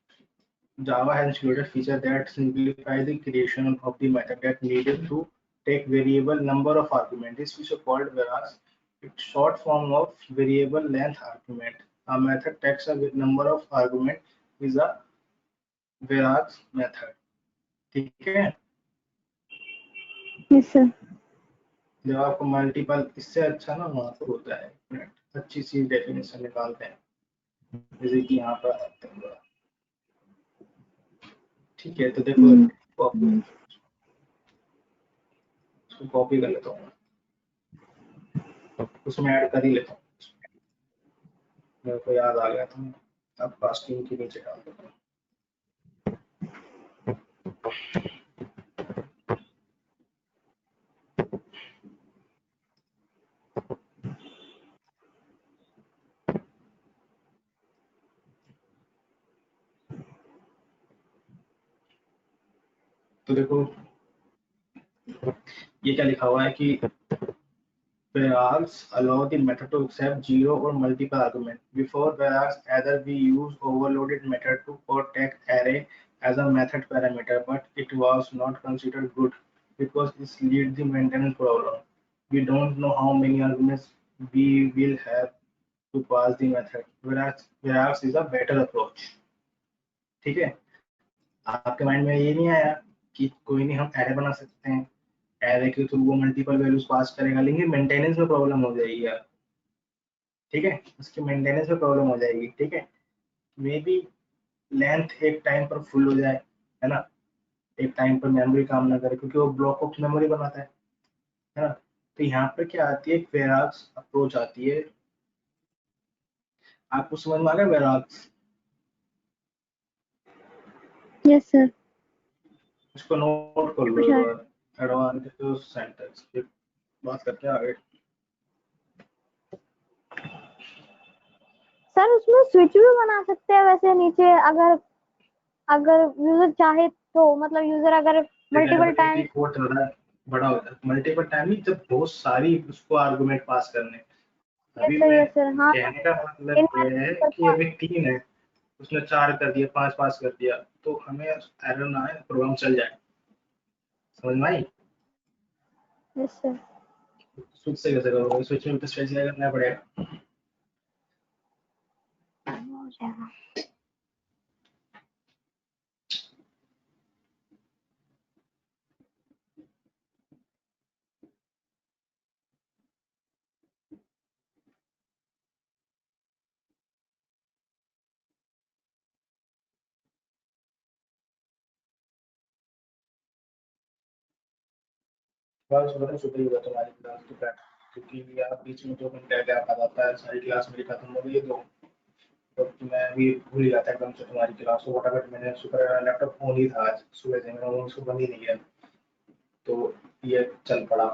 Java has included feature that simplify the creation of the method that needed to take variable number of argument. This feature called whereas it's short form of variable length argument. A method takes a number of argument is a whereas method. ठीक है, yes sir. जब आपको multiple, इससे अच्छा ना वहाँ पर होता है, अच्छी सी डेफिनेशन निकालते हैं, जैसे कि यहाँ पर। ठीक है, तो देखो कॉपी कर लेता हूँ, उसमें ऐड कर ही लेता हूँ, मेरे को याद आ गया था, अब कास्टिंग के नीचे डाल देता हूँ। तो देखो ये क्या लिखा हुआ है कि whereas allow the method to accept zero or multiple argument. Before whereas either we use overloaded method to or take array as a method parameter, but it was not considered good because this leads the maintenance problem. We don't know how many arguments we will have to pass the method, whereas is a better approach. ठीक है, आपके mind में ये नहीं आया कि कोई नहीं, हम एरे बना सकते हैं, एरे के थ्रू वो मल्टीपल वैल्यूज पास करेगा, लेकिन मेंटेनेंस में प्रॉब्लम हो जाएगी यार। ठीक है, उसकी मेंटेनेंस में प्रॉब्लम हो जाएगी। ठीक है, मे बी लेंथ एक टाइम पर फुल हो जाए, है ना, एक टाइम पर मेमोरी काम ना करे क्योंकि वो ब्लॉक ऑफ मेमोरी बनाता है ना। तो यहाँ पर क्या आती है, वेराक्स अप्रोच आती है। आपको समझ में आ गया वेराक्स? Yes sir. इसको नोट कर लो एक बार, एडवांस सेंटेंस, फिर बात करते हैं आगे। सर उसमें स्विच भी बना सकते हैं वैसे नीचे, अगर अगर यूजर चाहे तो, मतलब यूजर अगर मल्टीपल टाइम कोड चल रहा है, बड़ा होता है मल्टीपल टाइम नहीं, जब बहुत सारी उसको आर्गुमेंट पास करने। अभी मैं यस सर, हाँ कहने का मतलब ये है कि अभी 3 है, उसने 4 कर दिया, 5 पास कर दिया, तो हमें एरर ना आए, प्रोग्राम चल जाए। समझ में आई? Yes sir. स्विच से कैसे करोगे? स्विच में तो स्पेसिफाई करना पड़ेगा। हो जाएगा। बस बड़ा शुक्रिया होगा तुम्हारी क्लास की बैठ, क्योंकि आप बीच में 2 घंटे गैप आ जाता है, सारी क्लास मेरी खत्म हो गई है, तो मैं भी भूल गया था एकदम से तुम्हारी क्लास को। फटाफट मैंने शुक्र है लैपटॉप ऑन ही था आज सुबह से, मैंने उसको बंद ही नहीं किया, तो ये चल पड़ा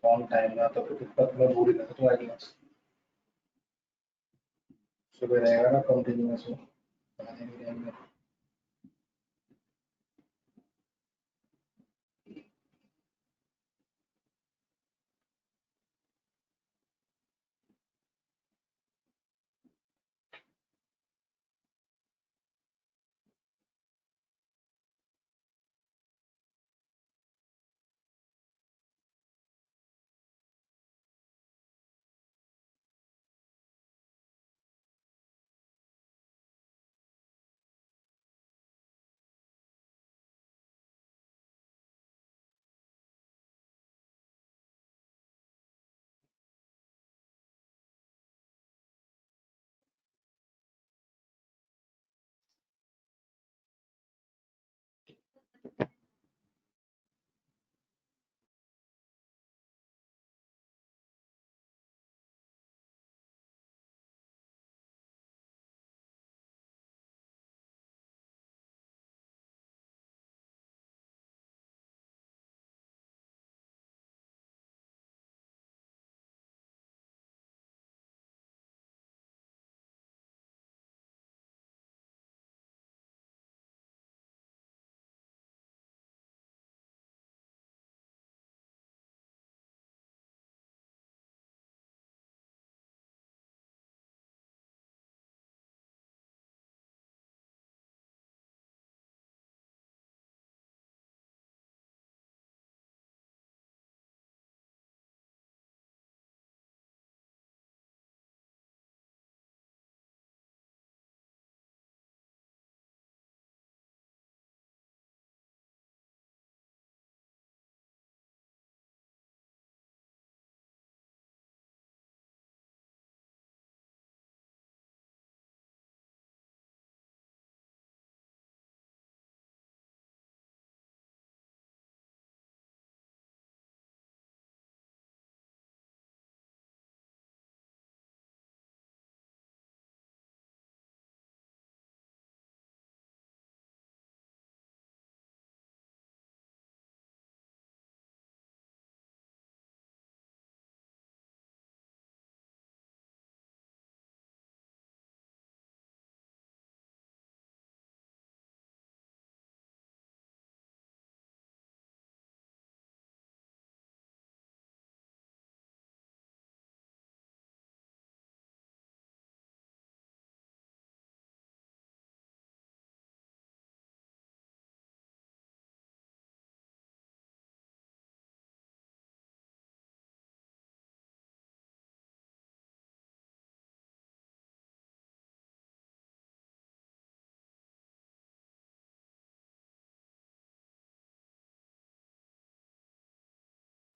ऑन टाइम ना, तो फिर दिक्कत में भूल गया था तुम्हारी क्लास। सुबह रहेगा ना कंटिन्यूअस में।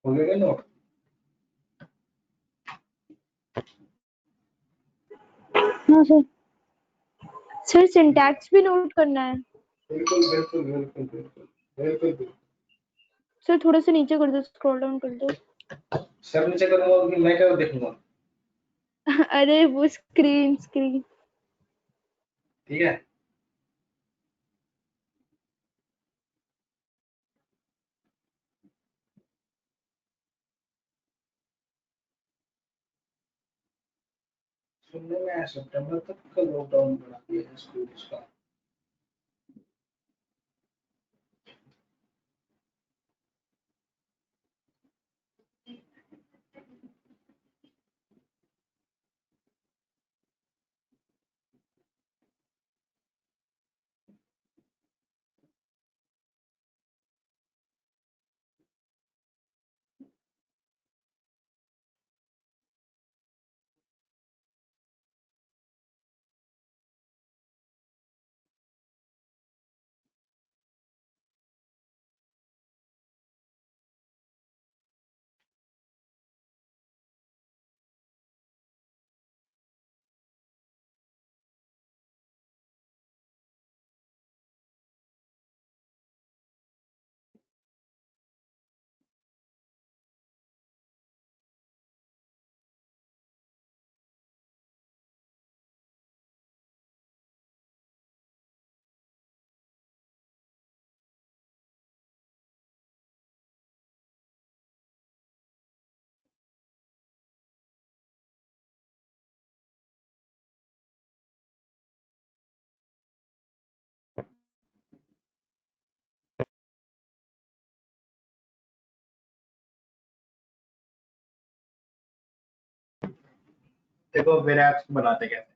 हो गया नोट? हाँ सर। सर सिंटैक्स भी नोट करना है? बिल्कुल बिल्कुल बिल्कुल बिल्कुल बिल्कुल बिल्कुल। सर थोड़ा सा नीचे कर दो, स्क्रॉल डाउन कर दो। सर नीचे करूंगा कि मैं क्या देखूंगा? अरे वो स्क्रीन। ठीक है। सुनने में आया सितंबर तक का लॉकडाउन बढ़ा दिया है स्कूल का। देखो मेरे ऐप्स को बनाते कैसे।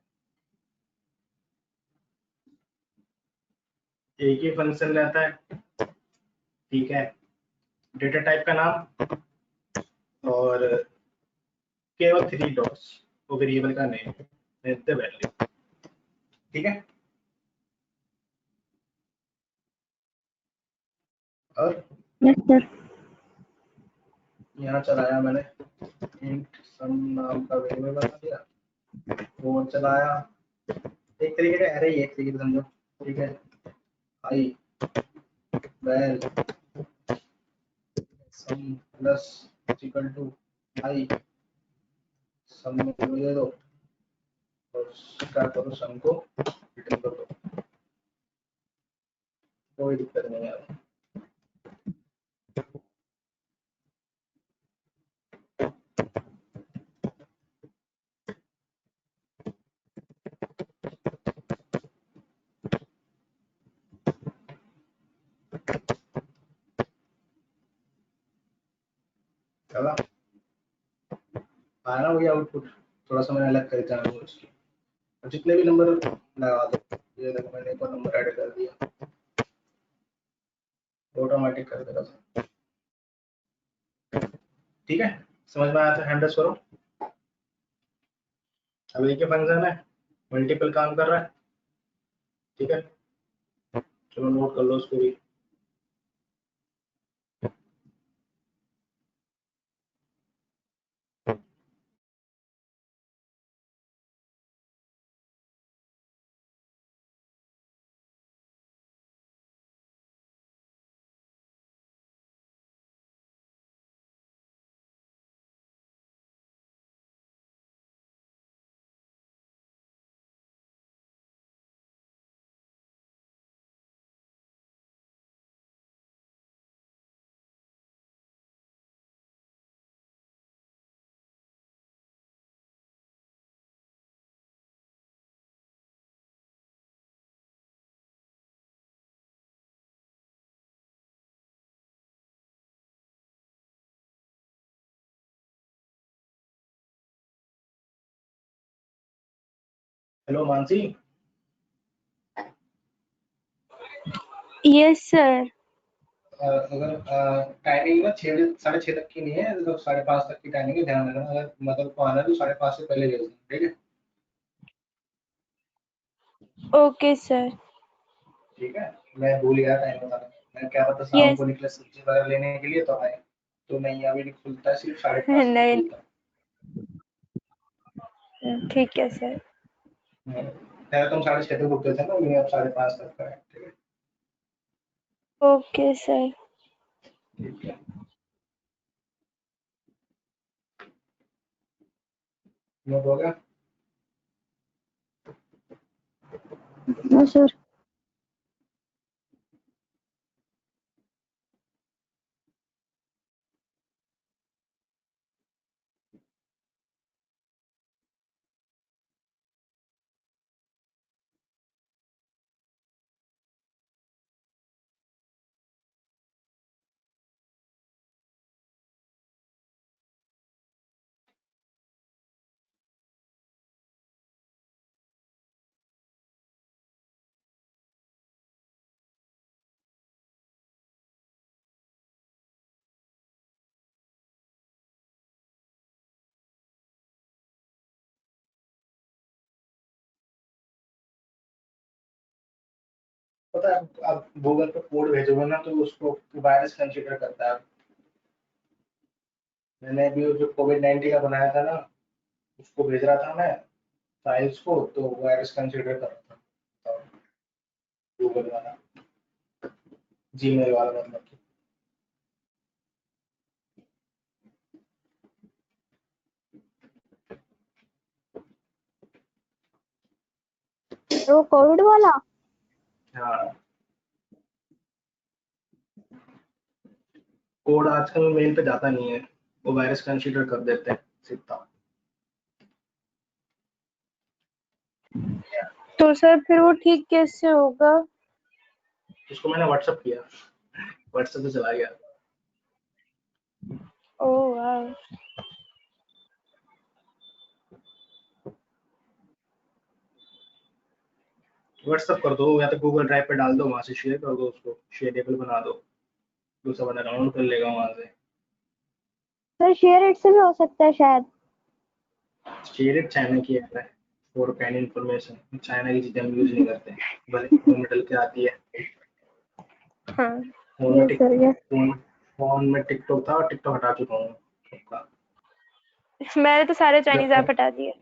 एक ही फंक्शन रहता है, ठीक है, डेटा टाइप का नाम और केवल 3 डॉट्स वो वेरिएबल का नेम देते वैल्यू, ठीक है। और यस सर। यहाँ चलाया मैंने इंट सम नाम का वेरिएबल बना दिया, वो चलाया, एक तरीके का एरे ही, एक तरीके से समझो, ठीक है। I val sum plus equal to I sum में दे दो और क्या करो, सम को रिटर्न कर दो, कोई दिक्कत नहीं है। चला आया ना वही आउटपुट, थोड़ा सा मैंने अलग कर दिया उसकी, और जितने भी नंबर लगा दो। ये देखो मैंने एक और नंबर ऐड कर दिया, ऑटोमेटिक कर देगा सब, ठीक है। समझ में आया तो हैंड करो। अब एक ही फंक्शन है, मल्टीपल काम कर रहा है, ठीक है। चलो नोट कर लो उसको भी। हेलो मानसी। Yes sir. अगर टाइमिंग ना 6 6:30 तक की नहीं है, तो 5:30 तक की टाइमिंग है, ध्यान रखना। अगर मतलब को आना है तो 5:30 से पहले भेज देना, ठीक है। Okay sir. ठीक है, मैं भूल गया टाइम बताना, मैं क्या पता शाम यस। को निकले सब्जी वगैरह लेने के लिए तो आए। तो नहीं अभी नहीं खुलता है, सिर्फ 5:30 तक नहीं खुलता ठीक है सर। है। पहले तुम 6:30 तक रुकते थे ना, ये अब 5:30 तक का है। ठीक है ओके सर। ठीक है। नोट हो गया? हाँ सर। पता है आप गूगल पे कोड भेजोगे ना तो उसको वायरस कंसीडर करता है। मैंने अभी जो कोविड-19 का बनाया था ना, उसको भेज रहा था मैं फाइल्स को, तो वायरस कंसीडर कर रहा था गूगल वाला, जीमेल वाला मतलब कि। वो कोविड वाला। हाँ कोड आजकल मेल पे जाता नहीं है, वो वायरस कंसीडर कर देते हैं सीधा। तो सर फिर वो ठीक कैसे होगा? उसको मैंने व्हाट्सएप किया, व्हाट्सएप से चला गया। ओह वाह। व्हाट्सएप कर दो या तो गूगल ड्राइव पे डाल दो, वहां से शेयर कर दो, उसको शेयरेबल बना दो, दूसरा बंदा डाउनलोड कर लेगा वहां से। सर शेयर इट से भी हो सकता है शायद। शेयर इट चाइना की ऐप है फॉर पैन इन्फॉर्मेशन, चाइना की चीजें हम यूज नहीं करते, भले फोन में डल के आती है। हाँ फोन में यस सर यस। फोन में टिकटॉक था, टिकटॉक हटा चुका हूँ सबका। मैंने तो सारे चाइनीज जब ऐप हटा दिए।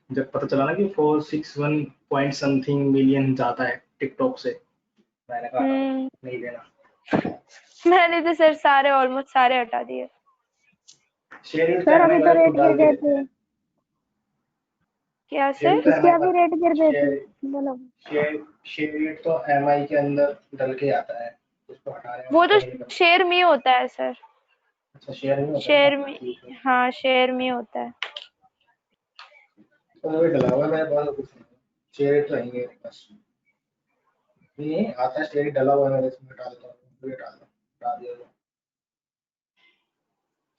जब पता चला ना कि 461 पॉइंट समथिंग मिलियन जाता है टिकटॉक से, मैंने कहा हटाओ, हम्म। नहीं देना। मैंने तो सर सारे ऑलमोस्ट सारे हटा दिए। शेयर इट सर चाइना अभी तो वाले रेट खुद गिर डाल के गए देते थे। हैं। क्या शेयर सर? तो इसके एमआई अभी पर, रेट गिर गए थे। शेयर बोलो। शेयर तो एमआई के अंदर डल के आता है, उसको हटाने में वो तो कोई नहीं करता। शेयर में होता है सर। अच्छा शेयर नहीं होता है क्या? शेयर में। ठीक है। हाँ शेयर में होता है। तो वही डला हुआ है मेरे पास, कुछ नहीं। शेयर तो नहीं है मेरे पास, नहीं आता है शेयर डला हुआ है मेरे, इसमें डाल दो, ये डाल दिया तो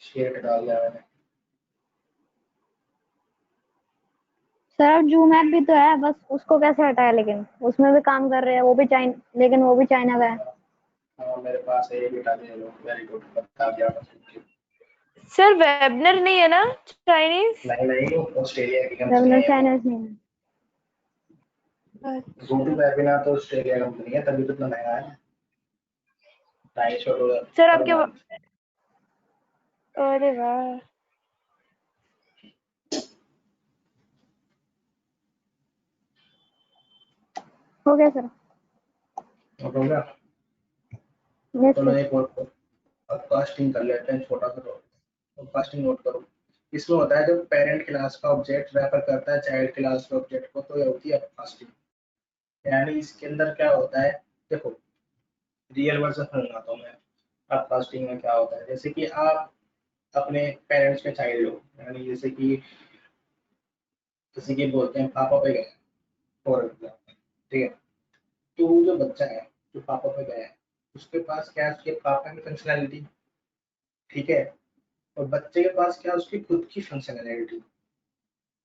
शेयर डाल दिया मैंने। सर अब जूम ऐप भी तो है, बस उसको कैसे हटाया, लेकिन उसमें भी काम कर रहे हैं, वो भी चाइना, लेकिन वो भी चाइना का है। हाँ मेरे पास है, ये भी डाल दिया, वेरी गुड, बता दिया आपने। सर वेबनर नहीं है ना चाइनीज? नहीं नहीं, ऑस्ट्रेलिया की कंपनी रेगुलर है वो। चाइनीज नहीं है। गोटू अच्छा वेबिनार तो ऑस्ट्रेलिया कंपनी है, तभी तो इतना महंगा है, $250 सर पर आपके मंथ। अरे वाह। हो गया सर। और हो गया, यस तो सर। मैं एक और पॉडकास्टिंग कर लेते हैं, छोटा सा पॉडकास्टिंग नोट करो। इसमें होता है जब पेरेंट क्लास का ऑब्जेक्ट रेफर करता है चाइल्ड क्लास के ऑब्जेक्ट को, तो ये होती है पॉडकास्टिंग। यानी इसके अंदर क्या होता है, देखो रियल वर्जन समझाता हूँ मैं। पॉडकास्टिंग में क्या होता है, जैसे कि आप अपने पेरेंट्स के चाइल्ड हो, यानी जैसे कि किसी के बोलते हैं पापा पे गए, फॉर एग्जाम्पल, ठीक है। तो वो जो बच्चा है जो पापा पे गया है, उसके पास क्या है, उसके पापा की फंक्शनैलिटी, ठीक है, और बच्चे के पास क्या है, उसकी खुद की फंक्शनैलिटी।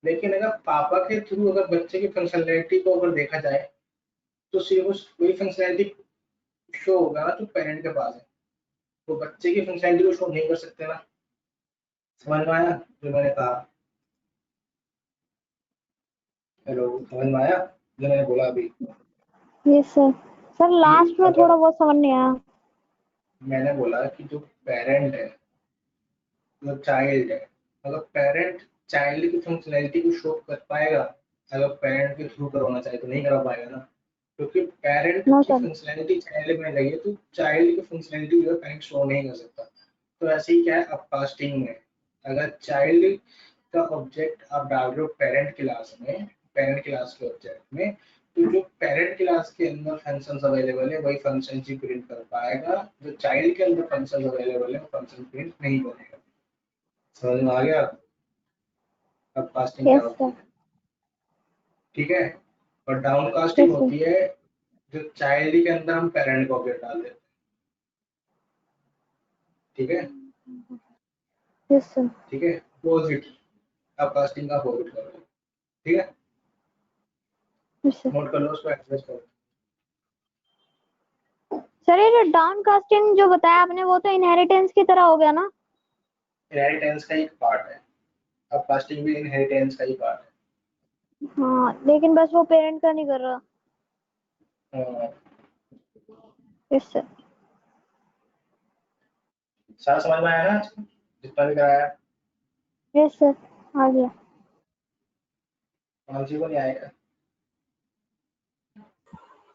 लेकिन अगर पापा के थ्रू अगर बच्चे की फंक्शनैलिटी को अगर देखा जाए, तो सिर्फ उस वही फंक्शनैलिटी शो होगा ना जो पेरेंट के पास है, तो बच्चे की फंक्शनैलिटी को शो नहीं कर सकते ना। समझ में आया जो मैंने कहा? हेलो, समझ में आया जो मैंने बोला अभी? Yes sir. सर कि लास्ट में अगर थोड़ा बहुत समझ नहीं आया। मैंने बोला कि जो पेरेंट है, जो चाइल्ड है, अगर पेरेंट चाइल्ड की फंक्शनैलिटी को शो कर पाएगा, अगर पेरेंट के थ्रू करवाना चाहे तो नहीं करा पाएगा ना, क्योंकि पेरेंट नो की सर। फंक्शनैलिटी चाइल्ड में लगी है, तो चाइल्ड की फंक्शनैलिटी जो है पेरेंट शो नहीं कर सकता। तो ऐसे ही क्या है अपकास्टिंग में, अगर चाइल्ड का ऑब्जेक्ट आप डाल रहे हो पेरेंट क्लास में, पेरेंट क्लास के ऑब्जेक्ट में, तो जो पेरेंट क्लास के अंदर फंक्शंस अवेलेबल है वही फंक्शन ही प्रिंट कर पाएगा, जो चाइल्ड के अंदर फंक्शंस अवेलेबल है वो फंक्शन प्रिंट नहीं करेगा। समझ में आ गया अपकास्टिंग क्या यस होती सर। है? ठीक है। और डाउनकास्टिंग यस सर। होती है जो चाइल्ड के अंदर हम पेरेंट को ऑब्जेक्ट डाल देते हैं। ठीक है, यस सर। ठीक है, अपोजिट, अपकास्टिंग का अपोजिट करो। ठीक है, यस सर। नोट कर लो, उसको एडजस्ट करो। सर ये जो डाउन कास्टिंग जो बताया आपने वो तो इनहेरिटेंस की तरह हो गया ना? इनहेरिटेंस का एक पार्ट है, अपकास्टिंग भी इनहेरिटेंस का ही पार्ट हाँ लेकिन बस वो पेरेंट का नहीं कर रहा। है। Yes sir. सारा समझ में आया ना आज जितना भी कराया? यस सर आ गया। कौन सी को नहीं आएगा?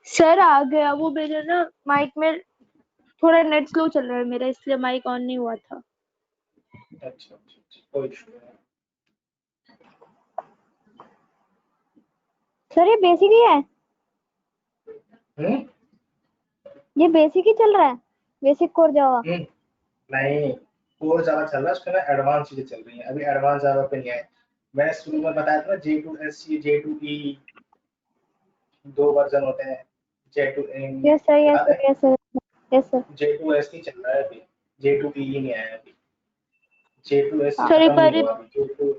सर आ गया, वो मेरे ना माइक में थोड़ा नेट स्लो चल रहा है मेरा, इसलिए माइक ऑन नहीं हुआ था। अच्छा, कोई इशू नहीं। सर ये बेसिक ही है? ये बेसिक ही चल रहा है, बेसिक कोर जावा? नहीं, कोर जावा चल रहा है, उसके ना एडवांस चीजें चल रही हैं, अभी एडवांस जावा पे नहीं आए। मैंने शुरू में बताया था ना J2SE J2E दो वर्जन होते हैं, J2E यस सर। यस याद सर। है? Yes sir. Yes sir. J2SE चल रहा है अभी, J2E नहीं आया अभी, J2SE सर एक खत्म नहीं बार, हुआ अभी, J2।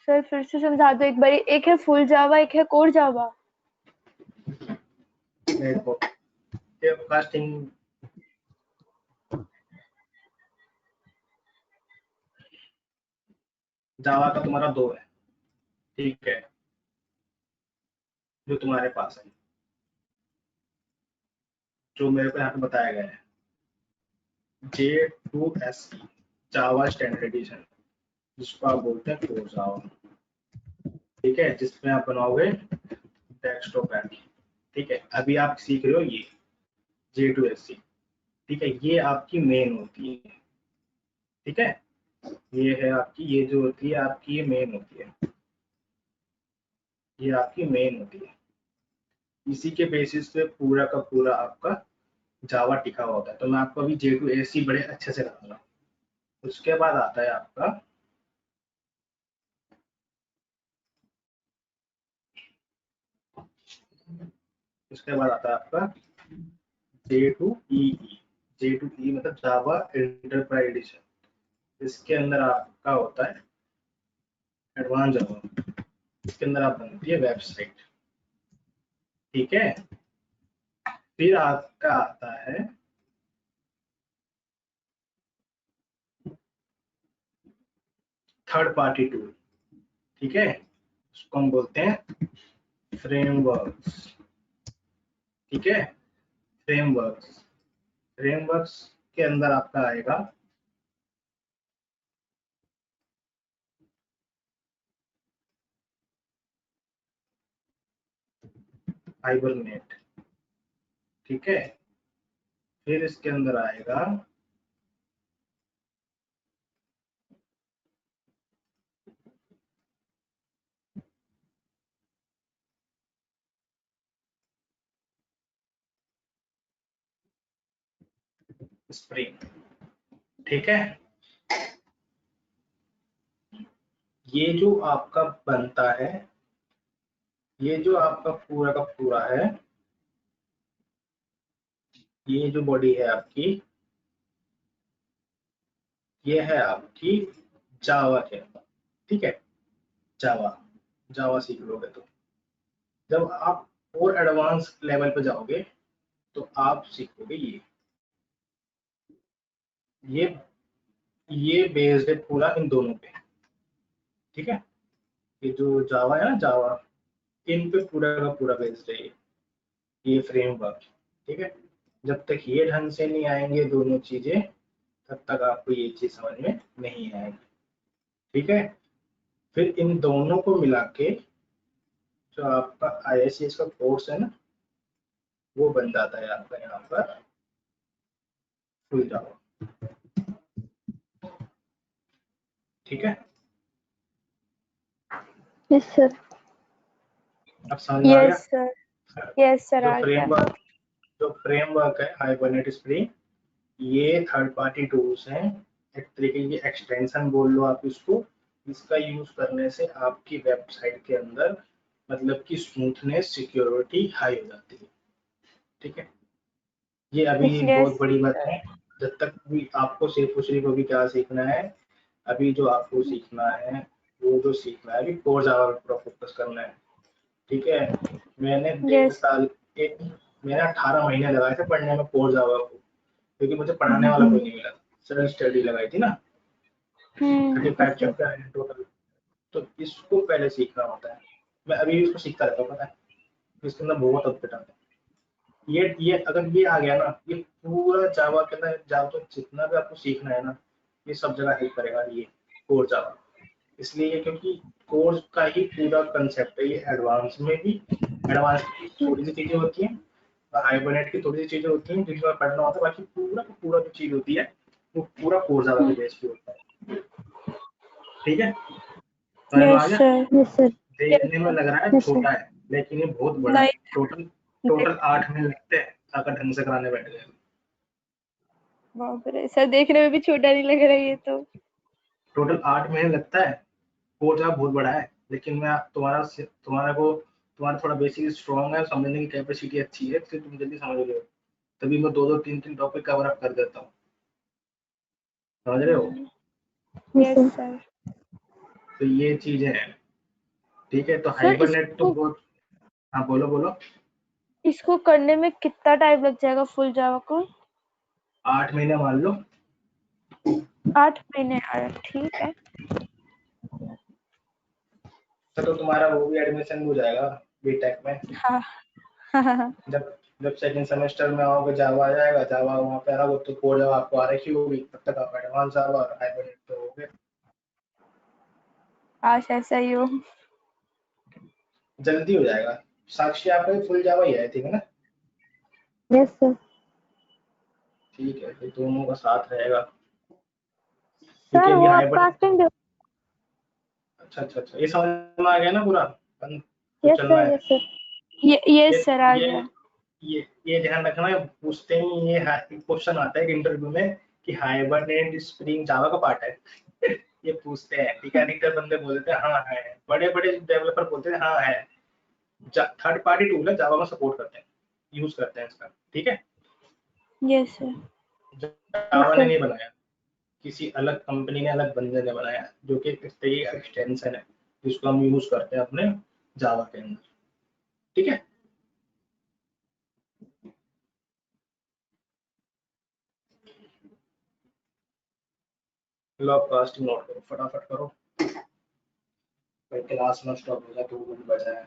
सर फिर से समझा दो एक बार। एक है फुल जावा, एक है कोर जावा। देखो ये कास्टिंग जावा का तुम्हारा दो है, ठीक है, जो तुम्हारे पास है, जो मेरे को यहाँ पे बताया गया है, J2SE जावा स्टैंडर्ड एडिशन, जिसको आप बोलते हैं कोर जावा। ठीक है, जिसमें आप बनाओगे डेस्कटॉप ऐप। ठीक है, अभी आप सीख रहे हो ये J2SE। ठीक है, ये आपकी मेन होती है। ठीक है, ये है आपकी, ये जो होती है आपकी, ये मेन होती है, ये आपकी मेन होती है। इसी के बेसिस पे पूरा का पूरा आपका जावा टिका हुआ होता है। तो मैं आपको अभी J2SE बड़े अच्छे से बताऊंगा। उसके बाद आता है आपका आपका J2EE। J2E मतलब जावा एंटरप्राइज एडिशन। इसके अंदर आपका होता है एडवांस जावा, इसके अंदर आप बनती है वेबसाइट। ठीक है, फिर आपका आता है थर्ड पार्टी टूल। ठीक है, उसको हम बोलते हैं फ्रेमवर्क्स। ठीक है, फ्रेमवर्क्स, फ्रेमवर्क्स के अंदर आपका आएगा हाइबरनेट। ठीक है, फिर इसके अंदर आएगा स्प्रिंग। ठीक है, ये जो आपका बनता है, ये जो आपका पूरा का पूरा है, ये जो बॉडी है आपकी, ये है आपकी जावा के अंदर। ठीक है, जावा, जावा सीख लोगे तो जब आप और एडवांस लेवल पे जाओगे तो आप सीखोगे ये ये बेस्ड है पूरा इन दोनों पे। ठीक है, ये जो जावा है ना, जावा, इन पे पूरा का पूरा बेस्ड है ये फ्रेमवर्क। ठीक है, जब तक ये ढंग से नहीं आएंगे दोनों चीजें, तब तक आपको ये चीज समझ में नहीं आएगी। ठीक है, फिर इन दोनों को मिला के जो आपका IICS का कोर्स है ना, वो बन जाता है आपका यहाँ पर फुल जावा। ठीक है, यस सर। अब समझ में आ यस गया? सर, यस सर, जो आ गया। फ्रेमवर्क है हाइबरनेट स्प्रिंग, ये थर्ड पार्टी टूल्स हैं, एक तरीके की एक्सटेंशन बोल लो आप इसको। इसका यूज करने से आपकी वेबसाइट के अंदर मतलब कि स्मूथनेस, सिक्योरिटी हाई हो जाती है। ठीक है, ये अभी बहुत यस बड़ी बात है। जब तक भी आपको सिर्फ उसी को भी क्या सीखना है, अभी जो आपको सीखना है वो जो सीखना है अभी कोर जावा पर फोकस करना है। ठीक है, मैंने 1.5 यस। साल एक मैंने 18 महीने लगाए थे पढ़ने में कोर जावा को, क्योंकि मुझे पढ़ाने वाला कोई नहीं मिला। सेल्फ स्टडी लगाई थी ना, 35 चैप्टर है टोटल, तो इसको पहले सीखना होता है। मैं अभी भी इसको सीखता रहता हूँ, पता है, इसके अंदर बहुत अपडेट आता है। ये अगर ये आ गया ना, ये पूरा जावा के अंदर जावा तो जितना भी आपको सीखना है ना, ये सब जगह हेल्प करेगा ये कोर जावा। इसलिए क्योंकि कोर्स का ही पूरा कंसेप्ट है ये। एडवांस में भी, एडवांस की थोड़ी सी चीजें होती हैं, हाइबरनेट की थोड़ी सी चीजें होती हैं जिनको पढ़ना होता है, बाकी पूरा का पूरा जो चीज होती है वो पूरा कोर जावा के बेस पे होता है। ठीक है, समझ में आ यस गया? सर। Yes sir. देखने में लग रहा है यस सर। छोटा है, लेकिन ये बहुत बड़ा है। नहीं। टोटल टोटल 8 महीने लगते हैं अगर ढंग से कराने बैठ गए। बाप रे सर, देखने में भी छोटा नहीं लग रहा है ये तो। टोटल 8 महीने लगता है। कोर्स आप बहुत बड़ा है, लेकिन मैं तुम्हारा थोड़ा बेसिक स्ट्रॉन्ग है, समझने की कैपेसिटी अच्छी है, इसलिए तुम जल्दी समझ रहे हो। तभी मैं 2-2 3-3 टॉपिक कवर अप कर देता हूँ। समझ रहे हो? Yes sir. तो ये चीजें हैं। ठीक है, तो सर हाइबरनेट तो बहुत। हाँ, बोलो बोलो। इसको करने में कितना टाइम लग जाएगा फुल जावा को? 8 महीने मान लो। 8 महीने आया, ठीक है। तो तुम्हारा वो भी एडमिशन हो जाएगा बीटेक में। हाँ। हाँ। जब जब सेकंड सेमेस्टर में आओगे जावा आ जाएगा, जावा वहाँ पे आ तो कोड जब आपको आ रखी होगी, तब तक आप एडवांस जावा और हाइबरनेट पे होगे। आज ऐसा ही हो। जल्दी हो जाएगा। साक्षी आपका फुल जावा ही है, ठीक है ना? Yes sir. ठीक है, तो दोनों का साथ रहेगा, क्योंकि सर अभी वो आप हाइबर। कास्टिंग। अच्छा अच्छा अच्छा, ये समझ में आ गया ना पूरा? तो यस चलना सर। है। Yes sir. ये यस सर, आ ये गया। ये ध्यान रखना है, पूछते ही ये क्वेश्चन आता है इंटरव्यू में कि हाइबरनेट स्प्रिंग जावा का पार्ट है। ये पूछते हैं, ठीक है? अधिकतर बंदे बोलते हैं हाँ है, बड़े बड़े डेवलपर बोलते हैं हाँ है। थर्ड पार्टी टूल है, जावा में सपोर्ट करते हैं, यूज करते हैं इसका। ठीक है, यस सर। जावा ने नहीं बनाया, किसी अलग कंपनी ने, अलग बंदे ने बनाया, जो कि इस तरीके का एक्सटेंशन है जिसको हम यूज करते हैं अपने जावा के अंदर। ठीक है, लॉग कास्टिंग नोट करो, फटाफट करो, क्लास में स्टॉप हो जाए तो बचा है।